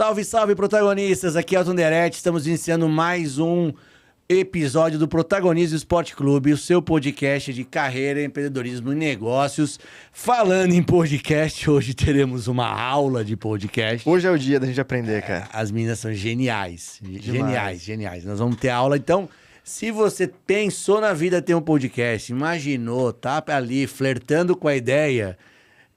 Salve, salve, protagonistas! Aqui é Elton Deretti, estamos iniciando mais um episódio do Protagonismo Esporte Clube, o seu podcast de carreira, empreendedorismo e negócios. Falando em podcast, hoje teremos uma aula de podcast. Hoje é o dia da gente aprender, cara. As meninas são geniais, Demais. geniais. Nós vamos ter aula, então... Se você pensou na vida ter um podcast, imaginou, tá ali flertando com a ideia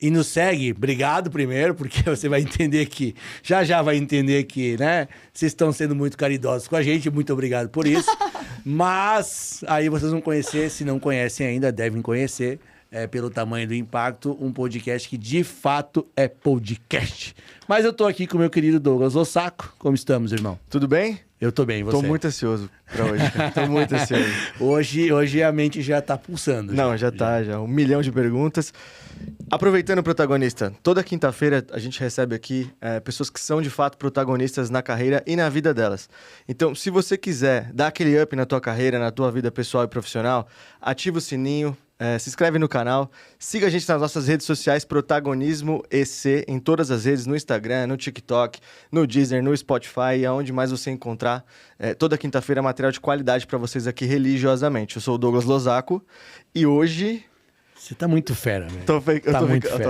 e nos segue, obrigado primeiro, porque você vai entender que, já vai entender que, né, vocês estão sendo muito caridosos com a gente, muito obrigado por isso. Mas aí vocês vão conhecer, se não conhecem ainda, devem conhecer, pelo tamanho do impacto, um podcast que de fato é podcast. Mas eu tô aqui com o meu querido Douglas Lossaco. Como estamos, irmão? Tudo bem? Eu tô bem, e você? Tô muito ansioso pra hoje, cara. Tô muito ansioso. Hoje a mente já tá pulsando. Não, já tá. 1 milhão de perguntas. Aproveitando o protagonista, toda quinta-feira a gente recebe aqui pessoas que são de fato protagonistas na carreira e na vida delas. Então, se você quiser dar aquele up na tua carreira, na tua vida pessoal e profissional, ativa o sininho, se inscreve no canal, siga a gente nas nossas redes sociais, Protagonismo EC, em todas as redes, no Instagram, no TikTok, no Deezer, no Spotify, e aonde mais você encontrar. Toda quinta-feira material de qualidade para vocês aqui religiosamente. Eu sou o Douglas Lossaco e hoje... Você tá muito fera, velho. Eu tô aprendendo. Tá muito fera.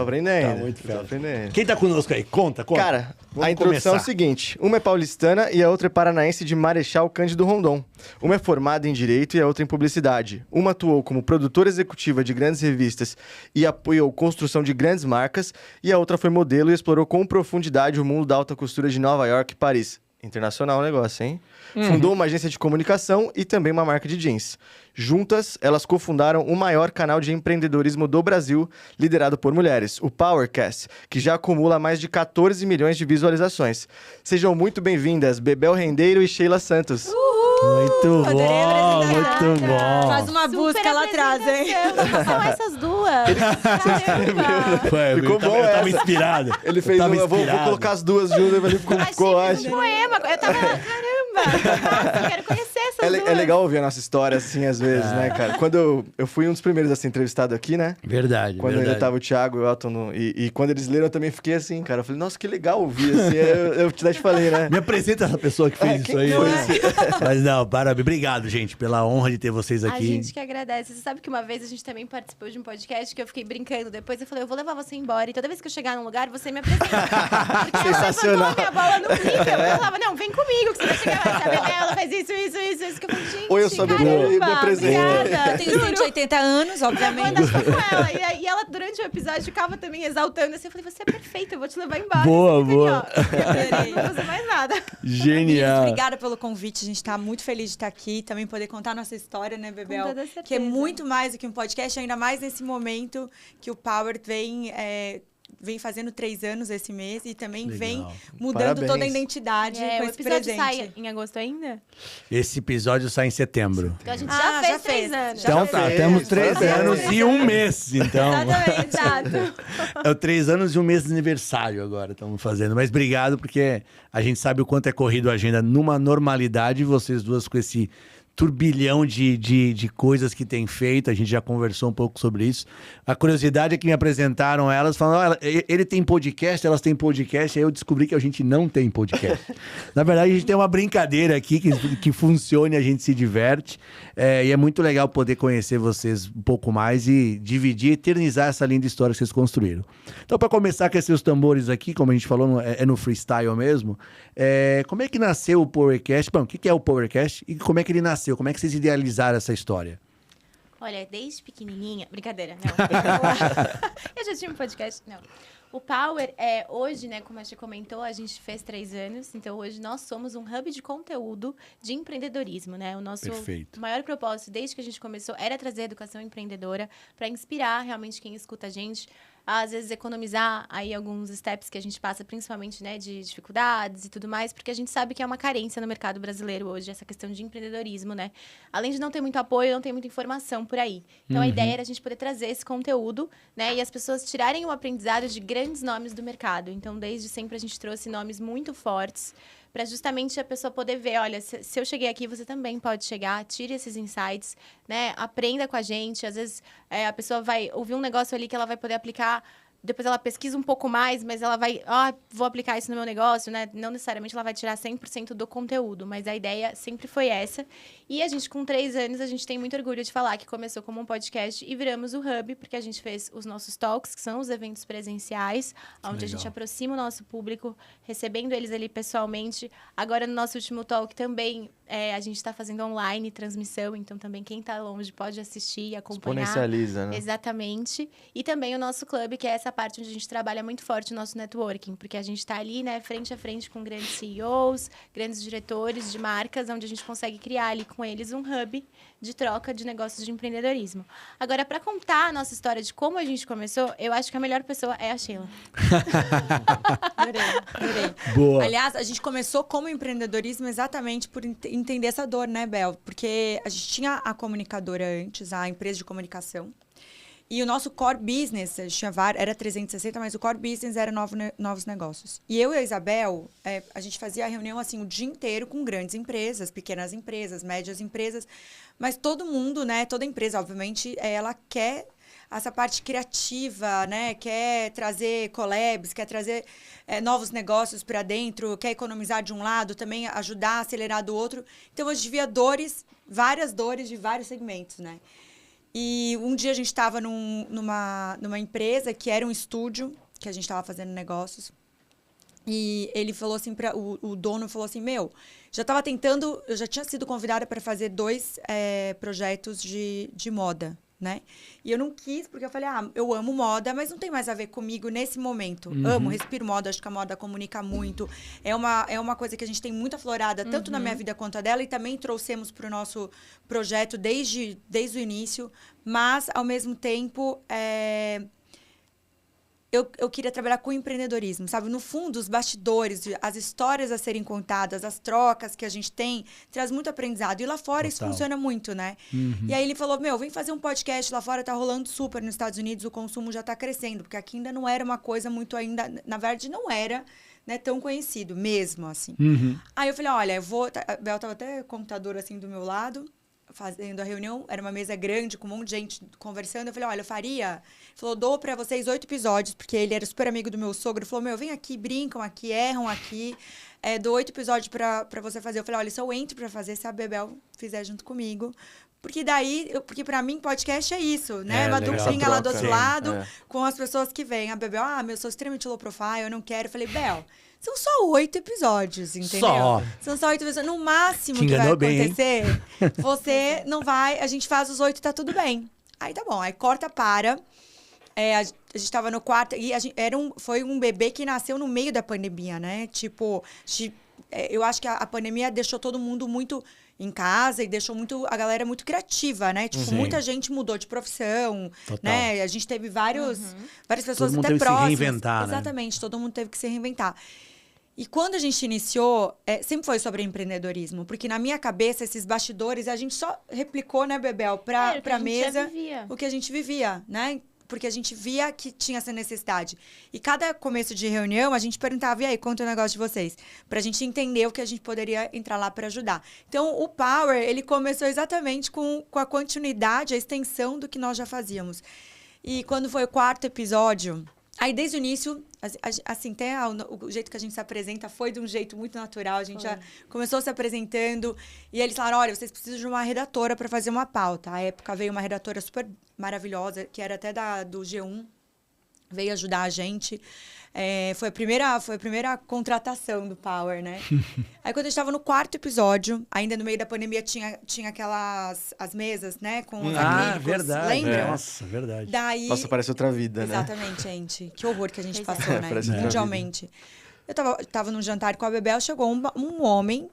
Tô aprendendo. Quem tá conosco aí? Conta. Cara, Vamos a introdução começar. é o seguinte. Uma é paulistana e a outra é paranaense de Marechal Cândido Rondon. Uma é formada em Direito e a outra em Publicidade. Uma atuou como produtora executiva de grandes revistas e apoiou construção de grandes marcas. E a outra foi modelo e explorou com profundidade o mundo da alta costura de Nova York e Paris. Internacional o negócio, hein? Fundou uma agência de comunicação e também uma marca de jeans. Juntas, elas cofundaram o maior canal de empreendedorismo do Brasil, liderado por mulheres, o Powercast, que já acumula mais de 14 milhões de visualizações. Sejam muito bem-vindas, Bebel Rendeiro e Sheila Santos. Muito bom. Faz uma busca lá atrás, hein? São essas duas. Caramba. Ficou bom, eu tava inspirado. Ele fez eu vou colocar as duas juntas, ele ficou Achei um poema. Eu tava, caramba, eu quero conhecer essas duas. É legal ouvir a nossa história, assim, às vezes, né, cara? Quando eu fui um dos primeiros a ser entrevistado aqui, né? Verdade, Quando ainda tava o Thiago e o Elton, e quando eles leram, eu também fiquei assim, cara. Eu falei, nossa, que legal ouvir, assim. Eu te falei, né? Me apresenta essa pessoa que fez isso aí. foi né? Mas não, parabéns. Obrigado, gente, pela honra de ter vocês aqui. A gente que agradece. Você sabe que uma vez a gente também participou de um podcast que eu fiquei brincando. Depois eu falei, eu vou levar você embora. E toda vez que eu chegar num lugar, você me apresenta. Porque Sensacional. ela levantou a minha bola no nível. Eu falava, não, vem comigo, que você vai chegar lá. Sabe? Ela faz isso. Que eu falei, gente, Oi, eu sou a Bebel e me apresento. obrigada. Eu tenho 180 anos, obviamente. Manda só com ela. E ela, durante o episódio, ficava também exaltando. Assim, eu falei, você é perfeita, eu vou te levar embora. Boa, Você boa. fica aqui, ó. Não vou fazer mais nada. Meninas, Genial. obrigada pelo convite. A gente tá muito feliz de estar aqui. Também poder contar nossa história, né, Bebel? Com toda certeza. Que é muito mais do que um podcast, ainda mais nesse momento que o Power vem fazendo 3 anos esse mês e também Legal. vem mudando Parabéns. toda a identidade com O esse episódio presente. sai em agosto ainda? Esse episódio sai em setembro. Então a gente Ah, já já fez 3 fez. anos. Já Então Já tá, fez. temos 3 Parabéns. anos e 1 mês, então. Exatamente, exato. É o 3 anos e 1 mês de aniversário agora estamos fazendo. Mas obrigado, porque a gente sabe o quanto é corrido a agenda numa normalidade. Vocês duas com esse turbilhão de coisas que tem feito. A gente já conversou um pouco sobre isso. A curiosidade é que me apresentaram elas, falando, ele tem podcast, elas têm podcast. Aí eu descobri que a gente não tem podcast. Na verdade, a gente tem uma brincadeira aqui que funciona e a gente se diverte. E é muito legal poder conhecer vocês um pouco mais e dividir, eternizar essa linda história que vocês construíram. Então, para começar a aquecer os tambores aqui, como a gente falou, é no freestyle mesmo. Como é que nasceu o Powercast? Bom, o que é o Powercast e como é que ele nasceu? Como é que vocês idealizaram essa história? Olha, desde pequenininha... Brincadeira, não. Eu já tinha um podcast, não. O Power, hoje, né, como a gente comentou, a gente fez 3 anos. Então, hoje nós somos um hub de conteúdo de empreendedorismo, né? O nosso Perfeito. maior propósito, desde que a gente começou, era trazer educação empreendedora para inspirar realmente quem escuta a gente. Às vezes, economizar aí alguns steps que a gente passa, principalmente, né, de dificuldades e tudo mais, porque a gente sabe que é uma carência no mercado brasileiro hoje, essa questão de empreendedorismo, né? Além de não ter muito apoio, não tem muita informação por aí. Então, a ideia era a gente poder trazer esse conteúdo, né, e as pessoas tirarem o aprendizado de grandes nomes do mercado. Então, desde sempre, a gente trouxe nomes muito fortes, para justamente a pessoa poder ver, olha, se eu cheguei aqui, você também pode chegar, tire esses insights, né? Aprenda com a gente. Às vezes, a pessoa vai ouvir um negócio ali que ela vai poder aplicar depois ela pesquisa um pouco mais, mas ela vai, vou aplicar isso no meu negócio, né? Não necessariamente ela vai tirar 100% do conteúdo, mas a ideia sempre foi essa. E a gente, com 3 anos, a gente tem muito orgulho de falar que começou como um podcast e viramos o Hub, porque a gente fez os nossos talks, que são os eventos presenciais, onde a gente aproxima o nosso público, recebendo eles ali pessoalmente. Agora, no nosso último talk também, a gente está fazendo online transmissão, então também quem está longe pode assistir e acompanhar. Exponencializa, né? Exatamente. E também o nosso clube, que é essa parte onde a gente trabalha muito forte o nosso networking, porque a gente está ali, né, frente a frente com grandes CEOs, grandes diretores de marcas, onde a gente consegue criar ali com eles um hub de troca de negócios de empreendedorismo. Agora, para contar a nossa história de como a gente começou, eu acho que a melhor pessoa é a Sheila. Adorei. Boa. Aliás, a gente começou como empreendedorismo exatamente por entender essa dor, né, Bel? Porque a gente tinha a comunicadora antes, a empresa de comunicação. E o nosso core business, a gente tinha era 360, mas o core business era novos negócios. E eu e a Isabel, a gente fazia a reunião assim o dia inteiro com grandes empresas, pequenas empresas, médias empresas. Mas todo mundo, né, toda empresa, obviamente, ela quer essa parte criativa, né? Quer trazer collabs, quer trazer novos negócios para dentro, quer economizar de um lado, também ajudar a acelerar do outro. Então, a gente via várias dores de vários segmentos, né? E um dia a gente estava numa empresa que era um estúdio, que a gente estava fazendo negócios. E ele falou assim, o dono falou assim, eu já tinha sido convidada para fazer 2 projetos de moda, né? E eu não quis, porque eu falei, eu amo moda, mas não tem mais a ver comigo nesse momento. Amo, respiro moda, acho que a moda comunica muito. É uma coisa que a gente tem muito aflorada, tanto na minha vida quanto a dela, e também trouxemos para o nosso projeto desde o início. Mas, ao mesmo tempo, eu queria trabalhar com empreendedorismo, sabe? No fundo, os bastidores, as histórias a serem contadas, as trocas que a gente tem, traz muito aprendizado. E lá fora isso funciona muito, né? E aí ele falou, vem fazer um podcast, lá fora tá rolando super nos Estados Unidos, o consumo já tá crescendo, porque aqui ainda não era uma coisa muito ainda, na verdade não era, né, tão conhecido mesmo, assim. Aí eu falei, olha, a Bel tava até computador assim do meu lado, fazendo a reunião, era uma mesa grande, com um monte de gente conversando. Eu falei, olha, eu faria... Ele falou, dou pra vocês 8 episódios, porque ele era super amigo do meu sogro. Ele falou, vem aqui, brincam aqui, erram aqui. Dou 8 episódios pra você fazer. Eu falei, olha, se eu entro pra fazer, se a Bebel fizer junto comigo. Porque porque pra mim, podcast é isso, né? Uma duplinha lá do outro lado, com as pessoas que vêm. A Bebel, eu sou extremamente low profile, eu não quero. Eu falei, Bel... São só 8 episódios, entendeu? São só 8 episódios. No máximo que vai acontecer, você não vai... A gente faz os 8 e tá tudo bem. Aí tá bom. Aí corta, para. A gente tava no quarto... E foi um bebê que nasceu no meio da pandemia, né? Tipo, eu acho que a pandemia deixou todo mundo muito em casa e deixou a galera muito criativa, né? Tipo, muita gente mudou de profissão, né? A gente teve várias pessoas até próximas. Todo mundo teve que se reinventar, né? Exatamente, todo mundo teve que se reinventar. E quando a gente iniciou, sempre foi sobre empreendedorismo. Porque na minha cabeça, esses bastidores, a gente só replicou, né, Bebel, pra mesa o que a gente vivia, né? Porque a gente via que tinha essa necessidade. E cada começo de reunião, a gente perguntava, e aí, conta o negócio de vocês? Pra gente entender o que a gente poderia entrar lá para ajudar. Então, o Power, ele começou exatamente com a continuidade, a extensão do que nós já fazíamos. E quando foi o 4º episódio... Aí, desde o início, assim, até o jeito que a gente se apresenta foi de um jeito muito natural. A gente já começou se apresentando. E eles falaram, olha, vocês precisam de uma redatora para fazer uma pauta. À época, veio uma redatora super maravilhosa, que era até do G1. Veio ajudar a gente. Foi a primeira contratação do Power, né? Aí, quando a gente estava no 4º episódio, ainda no meio da pandemia, tinha as mesas, né? Com os acrílicos. Verdade. Lembram? Nossa, verdade. Daí... Nossa, parece outra vida, né? Exatamente, gente. Que horror que a gente passou, né? Parece outra Mundialmente. Eu tava num jantar com a Bebel, chegou um homem,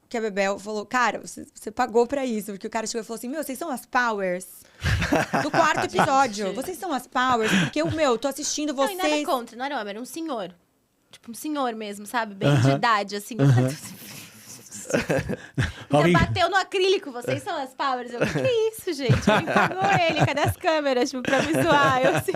que a Bebel falou, cara, você pagou pra isso. Porque o cara chegou e falou assim, vocês são as Powers do 4º episódio. Vocês são as Powers, porque eu tô assistindo vocês... Não, e nada contra, não era homem, era um senhor. Tipo, um senhor mesmo, sabe? Bem de idade, assim. Já bateu no acrílico, vocês são as Powers. Eu, que isso, gente? Quem pagou ele? Cadê as câmeras, tipo, pra me zoar? Eu, assim...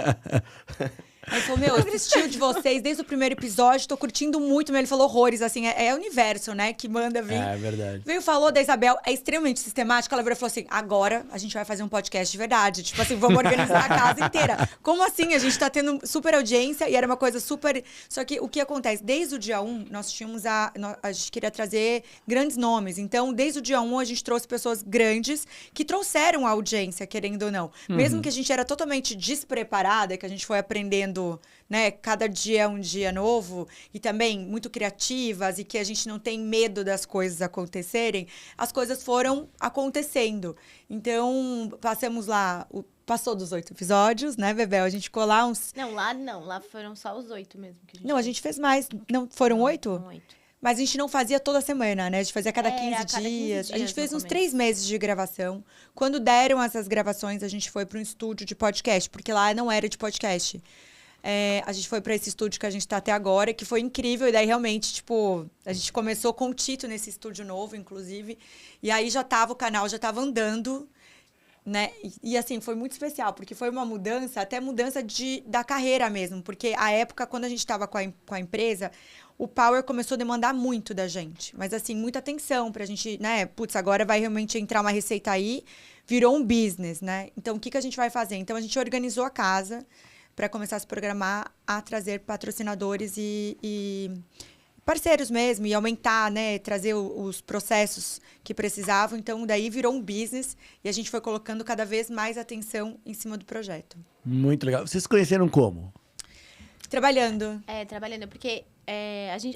Ele falou, meu, eu assisti o de vocês desde o primeiro episódio, tô curtindo muito. Ele falou horrores, assim, é o universo, né, que manda vir. É verdade. Veio, falou da Isabel, é extremamente sistemática. Ela virou e falou assim, agora a gente vai fazer um podcast de verdade. Tipo assim, vamos organizar a casa inteira. Como assim? A gente tá tendo super audiência e era uma coisa super... Só que o que acontece? Desde o dia 1, nós tínhamos a gente queria trazer grandes nomes. Então, desde o dia 1, a gente trouxe pessoas grandes que trouxeram a audiência, querendo ou não. Mesmo que a gente era totalmente despreparada, que a gente foi aprendendo, né, cada dia é um dia novo, e também muito criativas, e que a gente não tem medo das coisas acontecerem, as coisas foram acontecendo. Então, passamos lá... Passou dos 8 episódios, né, Bebel? A gente ficou lá uns... Não, lá foram só os 8 mesmo. Que Não, a gente fez mais. Não, foram 8? Foram 8. Mas a gente não fazia toda semana, né? A gente fazia a cada 15 a cada 15 dias. A gente fez no uns começo. 3 meses de gravação. Quando deram essas gravações, a gente foi para um estúdio de podcast, porque lá não era de podcast. A gente foi para esse estúdio que a gente está até agora, que foi incrível. E daí, realmente, tipo, a gente começou com o Tito nesse estúdio novo, inclusive. E aí o canal já estava andando, né? E assim, foi muito especial, porque foi uma mudança, até mudança da carreira mesmo. Porque a época, quando a gente estava com a empresa, o Power começou a demandar muito da gente. Mas assim, muita atenção pra gente, né? Putz, agora vai realmente entrar uma receita aí, virou um business, né? Então, o que a gente vai fazer? Então, a gente organizou a casa para começar a se programar a trazer patrocinadores e parceiros mesmo, e aumentar, né, trazer os processos que precisavam. Então, daí virou um business e a gente foi colocando cada vez mais atenção em cima do projeto. Muito legal. Vocês se conheceram como? Trabalhando. Trabalhando, porque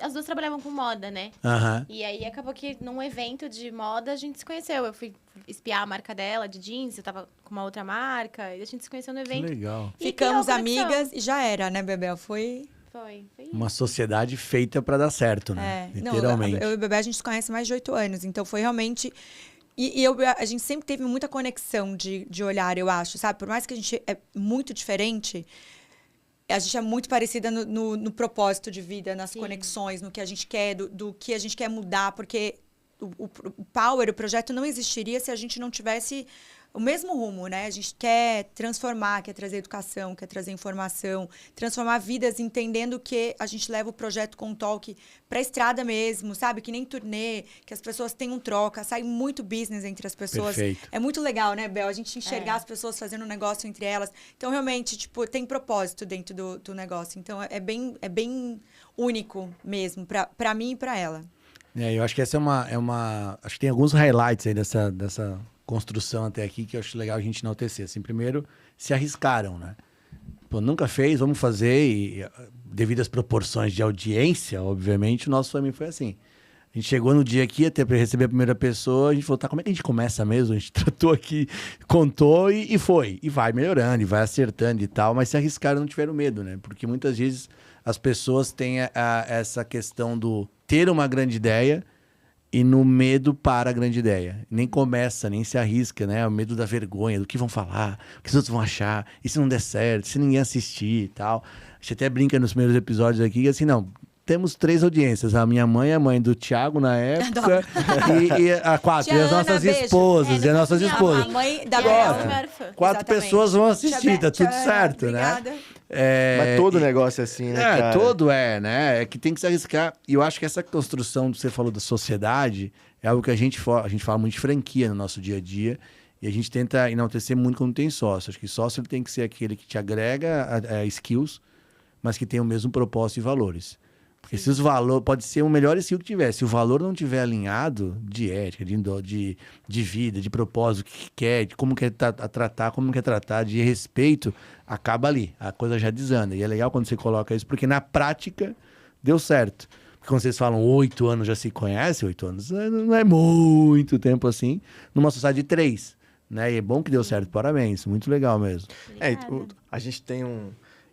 as duas trabalhavam com moda, né? Aham. E aí acabou que num evento de moda a gente se conheceu. Eu fui espiar a marca dela de jeans, eu tava com uma outra marca, e a gente se conheceu no Que evento. legal. E Ficamos criou conexão. amigas e já era, né, Bebel? Foi Foi isso. Uma sociedade feita para dar certo, né? Não, Literalmente. eu e o Bebel, a gente se conhece há mais de 8 anos. Então, foi realmente... a gente sempre teve muita conexão de olhar, eu acho, sabe? Por mais que a gente é muito diferente, a gente é muito parecida no propósito de vida, nas conexões, no que a gente quer, do que a gente quer mudar. Porque o Power, o projeto, não existiria se a gente não tivesse o mesmo rumo, né? A gente quer transformar, quer trazer educação, quer trazer informação, transformar vidas, entendendo que a gente leva o projeto com talk pra estrada mesmo, sabe? Que nem turnê, que as pessoas tenham troca, sai muito business entre as pessoas. Perfeito. É muito legal, né, Bel? A gente enxergar as pessoas fazendo um negócio entre elas. Então, realmente, tipo, tem propósito dentro do negócio. Então, é bem único mesmo, pra mim e pra ela. Eu acho que essa é uma... Acho que tem alguns highlights aí dessa construção até aqui que eu acho legal a gente enaltecer. Assim, primeiro, se arriscaram, né? Pô, nunca fez, vamos fazer. E devido às proporções de audiência, obviamente, o nosso também foi assim. A gente chegou no dia aqui, até para receber a primeira pessoa, a gente falou, tá, como é que a gente começa mesmo? A gente tratou aqui, contou e foi. E vai melhorando, e vai acertando e tal, mas se arriscaram, não tiveram medo, né? Porque muitas vezes as pessoas têm essa questão do ter uma grande ideia e no medo para a grande ideia. Nem começa, nem se arrisca, né? O medo da vergonha, do que vão falar, o que os outros vão achar, e se não der certo, se ninguém assistir e tal. A gente até brinca nos primeiros episódios aqui, assim, não, temos 3 audiências, a minha mãe, a mãe do Thiago na época, e a 4, e as Tia nossas Ana, beijo. esposas, e as nossas minha esposas. A mãe da E Bel. ela é Quatro. a maior fã. 4 Exatamente. pessoas vão assistir, tá tudo Tia, certo, obrigada. né? Mas todo negócio é assim, né, cara? Todo né? É que tem que se arriscar. E eu acho que essa construção que você falou da sociedade é algo que a gente fala muito de franquia no nosso dia a dia. E a gente tenta enaltecer muito quando tem sócio. Acho que sócio ele tem que ser aquele que te agrega skills, mas que tem o mesmo propósito e valores. Porque se os valores... Pode ser o melhor skill que tiver. Se o valor não tiver alinhado de ética, de vida, de propósito, o que quer, de como quer tratar, como quer tratar, de respeito, acaba ali. A coisa já desanda. E é legal quando você coloca isso, porque na prática deu certo. Porque quando vocês falam 8 anos já se conhece, 8 anos não é muito tempo assim, numa sociedade de 3. Né? E é bom que deu certo. Parabéns. Muito legal mesmo. A gente tem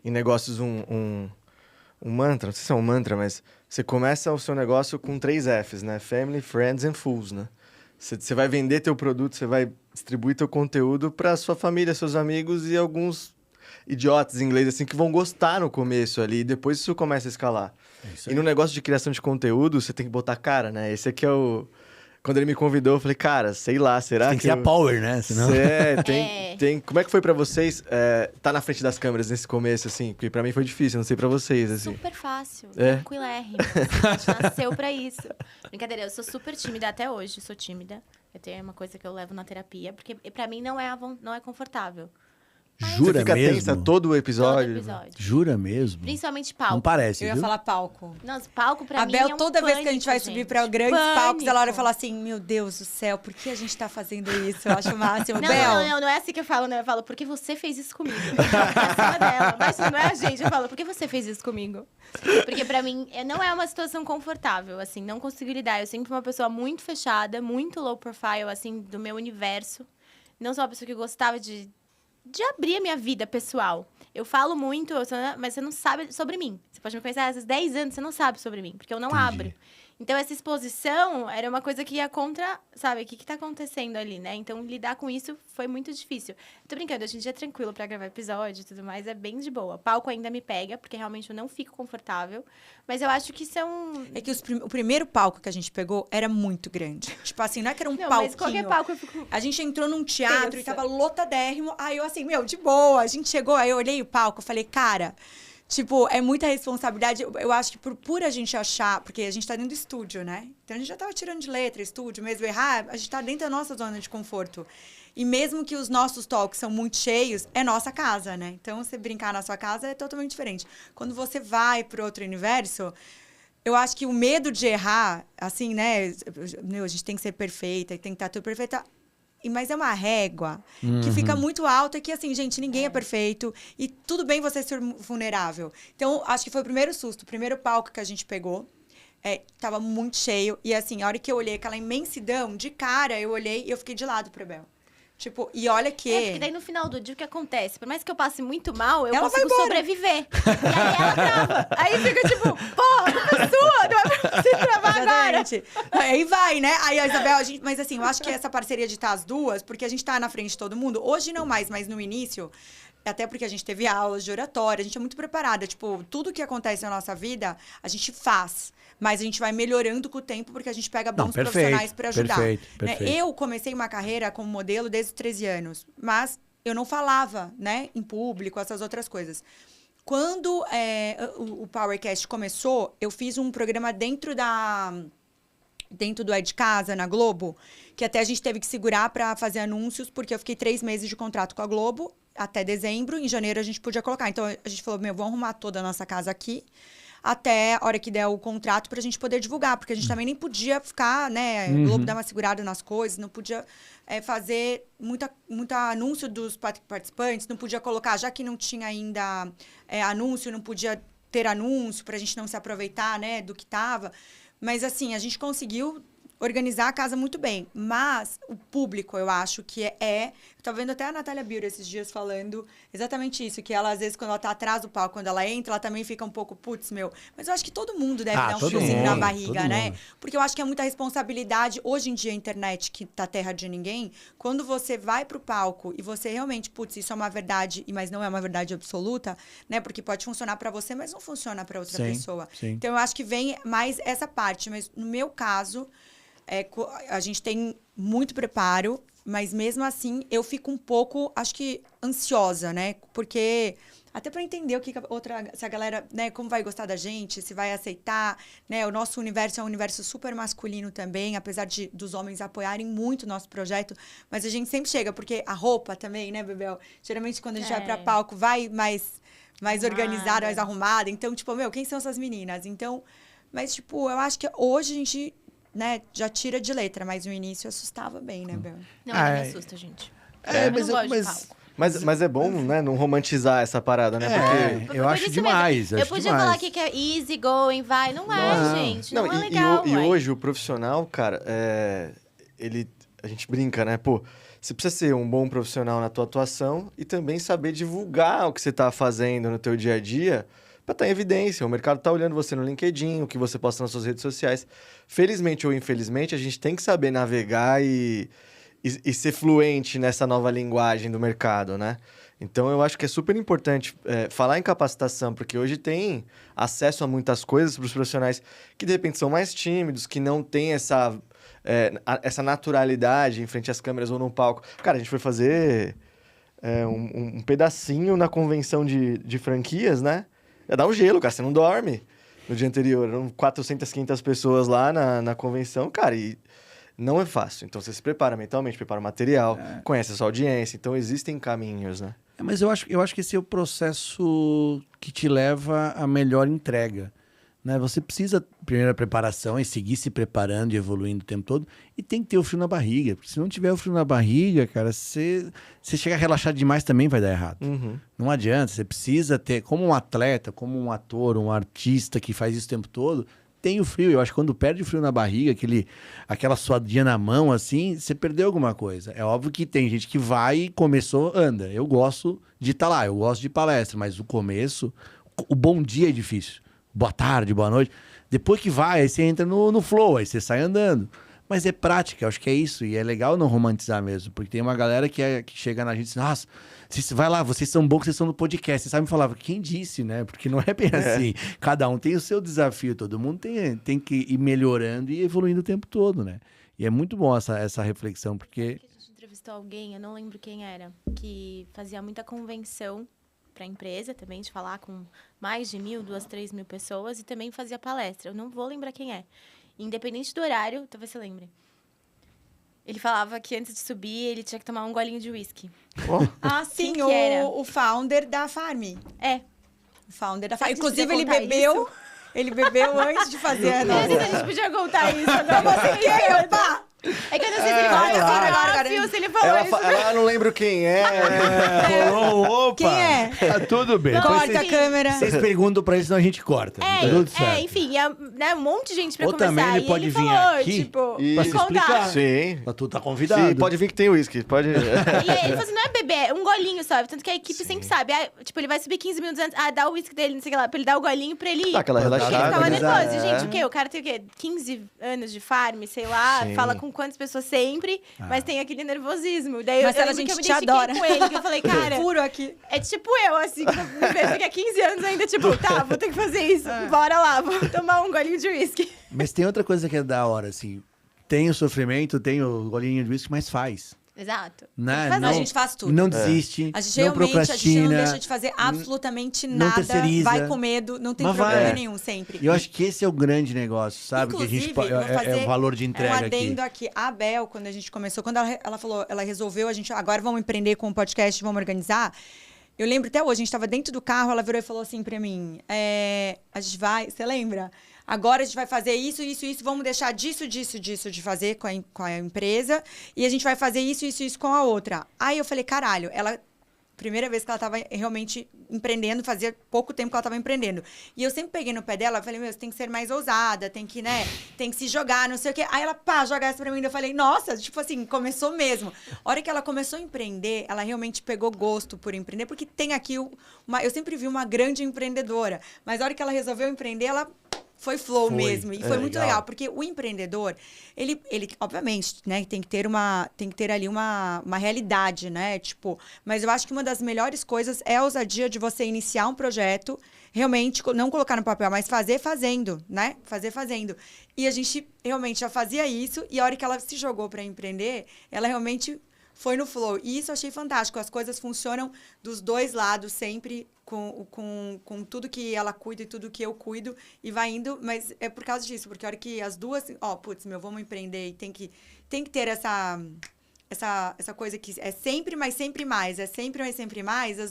em negócios um mantra, não sei se é um mantra, mas você começa o seu negócio com 3 Fs, né? Family, Friends and Fools, né? Você vai vender teu produto, você vai distribuir teu conteúdo para sua família, seus amigos e alguns idiotas em inglês, assim, que vão gostar no começo ali, e depois isso começa a escalar. E no negócio de criação de conteúdo, você tem que botar cara, né? Esse aqui é Quando ele me convidou, eu falei, cara, sei lá, será Tem que ser a power, né? Senão... Como é que foi pra vocês tá na frente das câmeras nesse começo, assim? Porque pra mim foi difícil, não sei pra vocês, assim. Super fácil, É? tranquilérrimo. A gente nasceu pra isso. Brincadeira, eu sou super tímida até hoje, sou tímida. Eu tenho uma coisa que eu levo na terapia, porque pra mim não é confortável. Jura Você fica mesmo? tensa todo o episódio? Todo episódio. Jura mesmo? Principalmente Não palco. parece, Eu ia viu? falar palco. Nossa, palco pra A mim Bel, é um toda vez que a gente vai pânico, subir gente. para grandes palcos, ela olha e Pânico. fala assim: Meu Deus do céu, por que a gente tá fazendo isso? Eu acho o máximo. Não, Bel, não é assim que eu falo, né? Eu falo, por que você fez isso comigo? Eu falo pra cima dela. Mas isso não é a gente. Eu falo, por que você fez isso comigo? Porque pra mim, não é uma situação confortável, assim, não consigo lidar. Eu sempre fui uma pessoa muito fechada, muito low profile, assim, do meu universo. Não sou uma pessoa que gostava de abrir a minha vida pessoal. Eu falo muito, mas você não sabe sobre mim. Você pode me conhecer há 10 anos, você não sabe sobre mim, porque eu não abro. Então, essa exposição era uma coisa que ia contra, sabe, o que tá acontecendo ali, né? Então, lidar com isso foi muito difícil. Tô brincando, hoje em dia é tranquilo pra gravar episódio e tudo mais, é bem de boa. Palco ainda me pega, porque realmente eu não fico confortável. Mas eu acho que são... é que o primeiro palco que a gente pegou era muito grande. Tipo assim, não é que era um Não, palquinho. mas qualquer palco eu fico... A gente entrou num teatro Tensa. e tava lotadérrimo. Aí eu assim, de boa. A gente chegou, aí eu olhei o palco, eu falei, cara... Tipo, é muita responsabilidade. Eu acho que por a gente achar... Porque a gente tá dentro do estúdio, né? Então, a gente já tava tirando de letra, estúdio, mesmo errar. A gente tá dentro da nossa zona de conforto. E mesmo que os nossos talks são muito cheios, é nossa casa, né? Então, você brincar na sua casa é totalmente diferente. Quando você vai pro outro universo... Eu acho que o medo de errar, assim, né? A gente tem que ser perfeita, tem que estar tudo perfeita. Mas é uma régua que fica muito alta e que, assim, gente, ninguém é perfeito. E tudo bem você ser vulnerável. Então, acho que foi o primeiro susto, o primeiro palco que a gente pegou. Tava muito cheio. E, assim, a hora que eu olhei aquela imensidão, de cara, eu olhei e eu fiquei de lado pra Bel. Tipo, e olha que... porque daí no final do dia o que acontece? Por mais que eu passe muito mal, eu Ela vai consigo embora. sobreviver. E aí ela trava. Aí fica tipo, porra, culpa é sua, não é pra você travar agora. Exatamente. Aí vai, né? Aí a Isabel, mas assim, eu acho que essa parceria de estar as duas, porque a gente tá na frente de todo mundo, hoje não mais, mas no início, até porque a gente teve aulas de oratória, a gente é muito preparada. Tipo, tudo que acontece na nossa vida, a gente faz. Mas a gente vai melhorando com o tempo, porque a gente pega bons profissionais para ajudar. Perfeito. Né? Eu comecei uma carreira como modelo desde os 13 anos, mas eu não falava, né, em público, essas outras coisas. Quando o PowerCast começou, eu fiz um programa dentro do É de Casa, na Globo, que até a gente teve que segurar para fazer anúncios, porque eu fiquei 3 meses de contrato com a Globo, até dezembro. Em janeiro a gente podia colocar. Então, a gente falou, vamos arrumar toda a nossa casa aqui, até a hora que der o contrato, pra gente poder divulgar. Porque a gente também nem podia ficar, né? O Globo dar uma segurada nas coisas, não podia fazer muito anúncio dos participantes, não podia colocar, já que não tinha ainda anúncio, não podia ter anúncio pra gente não se aproveitar, né, do que tava. Mas, assim, a gente conseguiu organizar a casa muito bem. Mas o público, eu acho que Eu tava vendo até a Natália Biura esses dias falando exatamente isso. Que ela, às vezes, quando ela tá atrás do palco, quando ela entra, ela também fica um pouco, putz, meu. Mas eu acho que todo mundo deve dar um friozinho na barriga, né? Porque eu acho que é muita responsabilidade. Hoje em dia, a internet, que tá terra de ninguém, quando você vai pro palco e você realmente, putz, isso é uma verdade, mas não é uma verdade absoluta, né? Porque pode funcionar pra você, mas não funciona pra outra pessoa. Sim. Então, eu acho que vem mais essa parte. Mas, no meu caso... a gente tem muito preparo, mas mesmo assim eu fico um pouco, acho que, ansiosa, né? Porque até para entender o que se a galera, né, como vai gostar da gente, se vai aceitar, né? O nosso universo é um universo super masculino também, apesar dos homens apoiarem muito o nosso projeto, mas a gente sempre chega, porque a roupa também, né, Bebel? Geralmente quando a gente vai para palco, vai mais organizada, mais arrumada. Então, tipo, quem são essas meninas? Então, mas tipo, eu acho que hoje a gente, né, já tira de letra, mas no início assustava bem, né, Bel? Não, me assusta, gente. É, eu não gosto de palco. Mas é bom, né, não romantizar essa parada, né? Porque... eu acho demais. Eu podia falar aqui que é easy going, vai. Não é, gente. Não é legal. E hoje o profissional, cara, a gente brinca, né? Pô, você precisa ser um bom profissional na tua atuação e também saber divulgar o que você tá fazendo no teu dia a dia para estar em evidência. O mercado tá olhando você no LinkedIn, o que você posta nas suas redes sociais. Felizmente ou infelizmente, a gente tem que saber navegar e ser fluente nessa nova linguagem do mercado, né? Então, eu acho que é super importante falar em capacitação, porque hoje tem acesso a muitas coisas para os profissionais que, de repente, são mais tímidos, que não têm essa essa naturalidade em frente às câmeras ou no palco. Cara, a gente foi fazer um pedacinho na convenção de franquias, né? Ia dar um gelo, cara, você não dorme no dia anterior. Eram 400, 500 pessoas lá na convenção, cara, e não é fácil. Então você se prepara mentalmente, prepara o material, conhece a sua audiência. Então existem caminhos, né? Mas eu acho que esse é o processo que te leva à melhor entrega. Né? Você precisa, primeiro, a preparação e seguir se preparando e evoluindo o tempo todo. E tem que ter o frio na barriga. Porque se não tiver o frio na barriga, cara, você chegar relaxado demais também vai dar errado. Uhum. Não adianta. Você precisa ter, como um atleta, como um ator, um artista que faz isso o tempo todo, tem o frio. Eu acho que quando perde o frio na barriga, aquela suadinha na mão, assim, você perdeu alguma coisa. É óbvio que tem gente que vai e começou, anda. Eu gosto de estar lá, eu gosto de palestra, mas o começo, o bom dia é difícil. Boa tarde, boa noite. Depois que vai, aí você entra no flow, aí você sai andando. Mas é prática, eu acho que é isso. E é legal não romantizar mesmo, porque tem uma galera que chega na gente e diz, nossa, vai lá, vocês são bons, vocês são no podcast. Você sabe me falar, quem disse, né? Porque não é bem assim. Cada um tem o seu desafio, todo mundo tem que ir melhorando e evoluindo o tempo todo, né? E é muito bom essa reflexão, porque... A gente entrevistou alguém, eu não lembro quem era, que fazia muita convenção para a empresa também, de falar com mais de 1.000, 2.000, 3.000 pessoas, e também fazia palestra. Eu não vou lembrar quem é. Independente do horário, talvez você lembre. Ele falava que antes de subir, ele tinha que tomar um golinho de uísque. Oh. Ah, sim, Quem que era? o founder da Farm. É. O founder da Será Farm. que a gente Inclusive, ele podia contar bebeu. isso? Ele bebeu antes de fazer a Não sei se nossa. a gente podia contar isso agora. Você quer, opa! É que eu não sei se ele falou agora. ou se ele falou isso. Ela não lembra quem é. Rolou, opa! Quem é? Tá tudo bem. Não, Depois Corta vocês- a câmera. Vocês perguntam pra ele, senão a gente corta. Tá tudo certo. enfim, né, um monte de gente pra Ou conversar. também ele e pode ele vir falou, aqui tipo, e- pra me se contar. explicar. Sim. Mas tu tá convidado. Sim, pode vir que tem uísque. Pode... E ele falou assim, não é bebê, é um golinho só. Tanto que a equipe sempre sabe. Ah, tipo, ele vai subir 15 minutos antes. Ah, dá o uísque dele, não sei o que lá. Pra ele dar o golinho pra ele ir. Dá aquela Pra dar Ele relaxada. ficava né? nervoso. É. Gente, o quê? O cara tem o quê? 15 anos de farm, sei lá. Sim. Fala com quantas pessoas sempre. Mas tem aquele nervosismo. Daí Marcela, eu lembro a que eu gente me te identifiquei adora. com ele. Que eu falei, cara, Furo aqui. é tipo eu, assim. Que eu me vejo daqui a 15 anos ainda, tipo, tá, vou ter que fazer isso. Bora lá, vou tomar um golinho de uísque. Mas tem outra coisa que é da hora, assim. Tem o sofrimento, tem o golinho de whisky, mas faz. Exato. Né? Tem que fazer. A gente faz tudo. Não desiste, A gente não realmente, a gente procrastina. não deixa de fazer absolutamente não nada. terceiriza. Vai com medo, não tem Mas problema vai. nenhum, sempre. E eu acho que esse é o grande negócio, sabe? Inclusive, que a gente eu vou fazer é o valor de entrega um aqui. adendo aqui. A Bel, quando a gente começou, quando ela falou, ela resolveu, a gente agora vamos empreender com o podcast, vamos organizar. Eu lembro até hoje, a gente estava dentro do carro, ela virou e falou assim pra mim, a gente vai, você lembra? Agora a gente vai fazer isso, vamos deixar disso de fazer com a empresa, e a gente vai fazer isso com a outra. Aí eu falei, caralho, primeira vez que ela estava realmente empreendendo, fazia pouco tempo que ela estava empreendendo. E eu sempre peguei no pé dela, falei, meu, você tem que ser mais ousada, tem que se jogar, não sei o quê. Aí ela, joga essa pra mim, eu falei, nossa, tipo assim, começou mesmo. A hora que ela começou a empreender, ela realmente pegou gosto por empreender, porque tem aqui eu sempre vi uma grande empreendedora, mas a hora que ela resolveu empreender, ela foi flow mesmo. E foi muito legal, porque o empreendedor, ele obviamente, né, tem que ter ali uma realidade, né? Tipo, mas eu acho que uma das melhores coisas é a ousadia de você iniciar um projeto, realmente não colocar no papel, mas fazer fazendo, né? Fazer fazendo. E a gente realmente já fazia isso, e a hora que ela se jogou para empreender, ela realmente foi no flow. E isso eu achei fantástico. As coisas funcionam dos dois lados sempre, com tudo que ela cuida e tudo que eu cuido, e vai indo, mas é por causa disso, porque a hora que as duas, vamos empreender, e tem que ter essa coisa que é sempre, mas sempre mais, as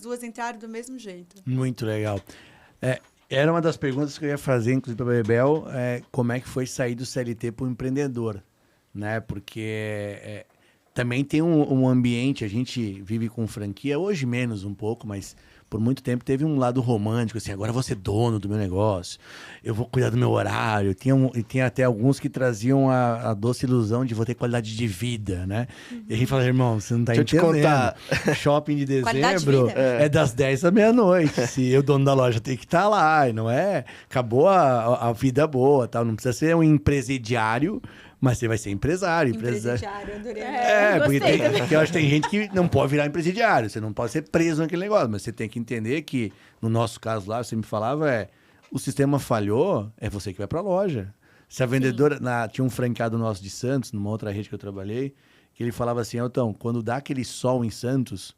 duas entraram do mesmo jeito. Muito legal. Era uma das perguntas que eu ia fazer, inclusive, para a Bebel, como é que foi sair do CLT para o empreendedor, né? Porque também tem um ambiente, a gente vive com franquia, hoje menos um pouco, mas por muito tempo teve um lado romântico, assim, agora eu vou ser dono do meu negócio, eu vou cuidar do meu horário. Tinha até alguns que traziam a doce ilusão de vou ter qualidade de vida, né? E a gente fala, irmão, você não tá Deixa eu te entendendo. contar. Shopping de Qualidade de dezembro vida. é das 10 à meia-noite. Se o dono da loja tem que estar lá, e não é? Acabou a vida boa, tal. Não precisa ser um empresariário, mas você vai ser empresário. Empresariário, adorei. Porque eu acho que tem gente que não pode virar empresariário, você não pode ser preso naquele negócio, mas você tem que entender que, no nosso caso lá, você me falava, o sistema falhou, é você que vai pra loja. Se a vendedora... tinha um franqueado nosso de Santos, numa outra rede que eu trabalhei, que ele falava assim, então, quando dá aquele sol em Santos,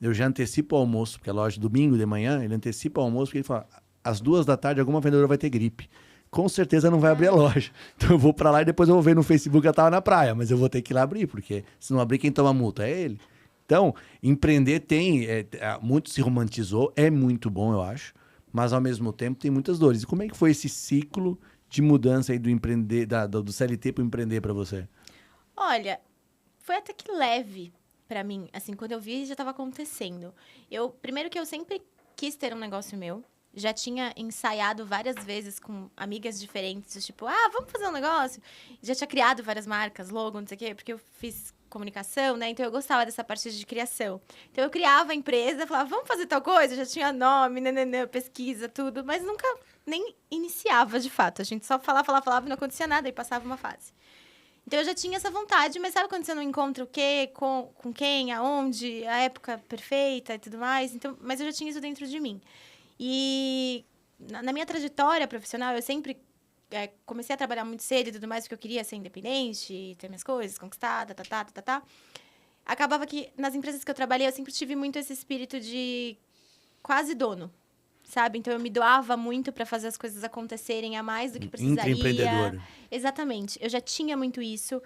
eu já antecipo o almoço, porque a loja domingo de manhã, ele antecipa o almoço, porque ele fala, às 2h alguma vendedora vai ter gripe. Com certeza não vai abrir a loja. Então eu vou pra lá e depois eu vou ver no Facebook que ela tava na praia, mas eu vou ter que ir lá abrir, porque se não abrir, quem toma multa é ele. Então, empreender muito se romantizou, é muito bom, eu acho, mas ao mesmo tempo tem muitas dores. E como é que foi esse ciclo de mudança aí do CLT para empreender para você? Olha, foi até que leve pra mim. Assim, quando eu vi, já estava acontecendo. Primeiro que eu sempre quis ter um negócio meu. Já tinha ensaiado várias vezes com amigas diferentes, tipo, vamos fazer um negócio? Já tinha criado várias marcas, logo, não sei o quê, porque eu fiz comunicação, né? Então eu gostava dessa parte de criação. Então eu criava a empresa, falava, vamos fazer tal coisa? Já tinha nome, pesquisa, tudo, mas nunca nem iniciava de fato. A gente só falava e não acontecia nada, e passava uma fase. Então eu já tinha essa vontade, mas sabe quando você não encontra o quê, com quem, aonde, a época perfeita e tudo mais? Então, mas eu já tinha isso dentro de mim. E na minha trajetória profissional, eu sempre comecei a trabalhar muito cedo e tudo mais, porque eu queria ser independente, ter minhas coisas, conquistar, Acabava que nas empresas que eu trabalhei, eu sempre tive muito esse espírito de quase dono, sabe? Então, eu me doava muito para fazer as coisas acontecerem a mais do que precisaria. Intraempreendedora. Exatamente. Eu já tinha muito isso.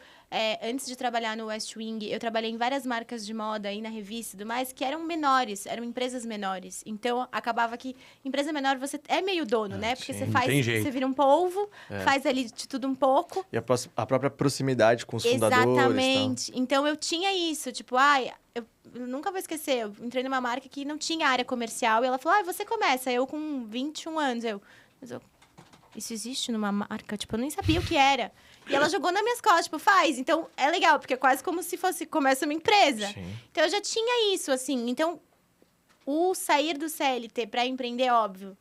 Antes de trabalhar no West Wing, eu trabalhei em várias marcas de moda aí na revista e tudo mais, que eram menores, eram empresas menores. Então, acabava que empresa menor você é meio dono, né? Porque sim, você vira um polvo, faz ali de tudo um pouco. E a própria proximidade com os fundadores. Exatamente. Então, eu tinha isso. Tipo, eu nunca vou esquecer. Eu entrei numa marca que não tinha área comercial. E ela falou, você começa. Eu com 21 anos. Isso existe numa marca? Tipo, eu nem sabia o que era. E ela jogou nas minhas costas, tipo, faz. Então, é legal, porque é quase como se começa uma empresa. Sim. Então, eu já tinha isso, assim. Então, o sair do CLT para empreender, óbvio,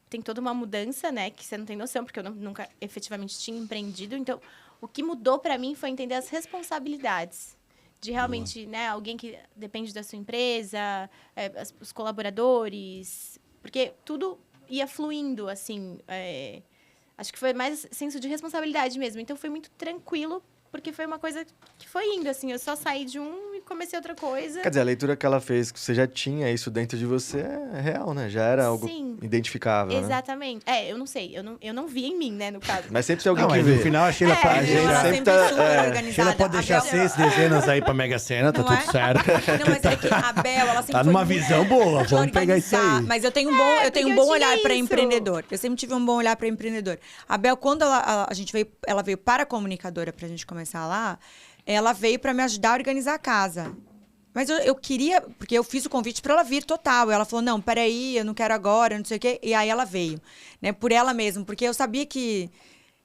tem toda uma mudança, né? Que você não tem noção, porque eu nunca efetivamente tinha empreendido. Então, o que mudou para mim foi entender as responsabilidades. De realmente, né? Alguém que depende da sua empresa, os colaboradores. Porque tudo ia fluindo, assim. Acho que foi mais senso de responsabilidade mesmo. Então, foi muito tranquilo, porque foi uma coisa que foi indo, assim. Eu só saí de um e comecei outra coisa. Quer dizer, a leitura que ela fez, que você já tinha isso dentro de você, é real, né? Já era algo identificável, exatamente. Né? Eu não sei. Eu não vi em mim, né, no caso. Mas sempre tem alguém que mas vê. no final a Sheila pode ela sempre sempre tá- super organizada. Sheila pode deixar 6 dezenas aí pra Mega Sena, tá Não tudo é? certo. Não, mas é que a Bel, ela sempre Tá foi numa muito visão boa, de vamos pegar isso organizar. aí. Mas eu tenho um bom olhar para isso. empreendedor. Eu sempre tive um bom olhar para empreendedor. A Bel, quando ela veio para a comunicadora pra gente começar lá, ela veio para me ajudar a organizar a casa. Mas eu queria, porque eu fiz o convite para ela vir total. Ela falou, não, peraí, eu não quero agora, não sei o quê. E aí ela veio, né? Por ela mesma, porque eu sabia que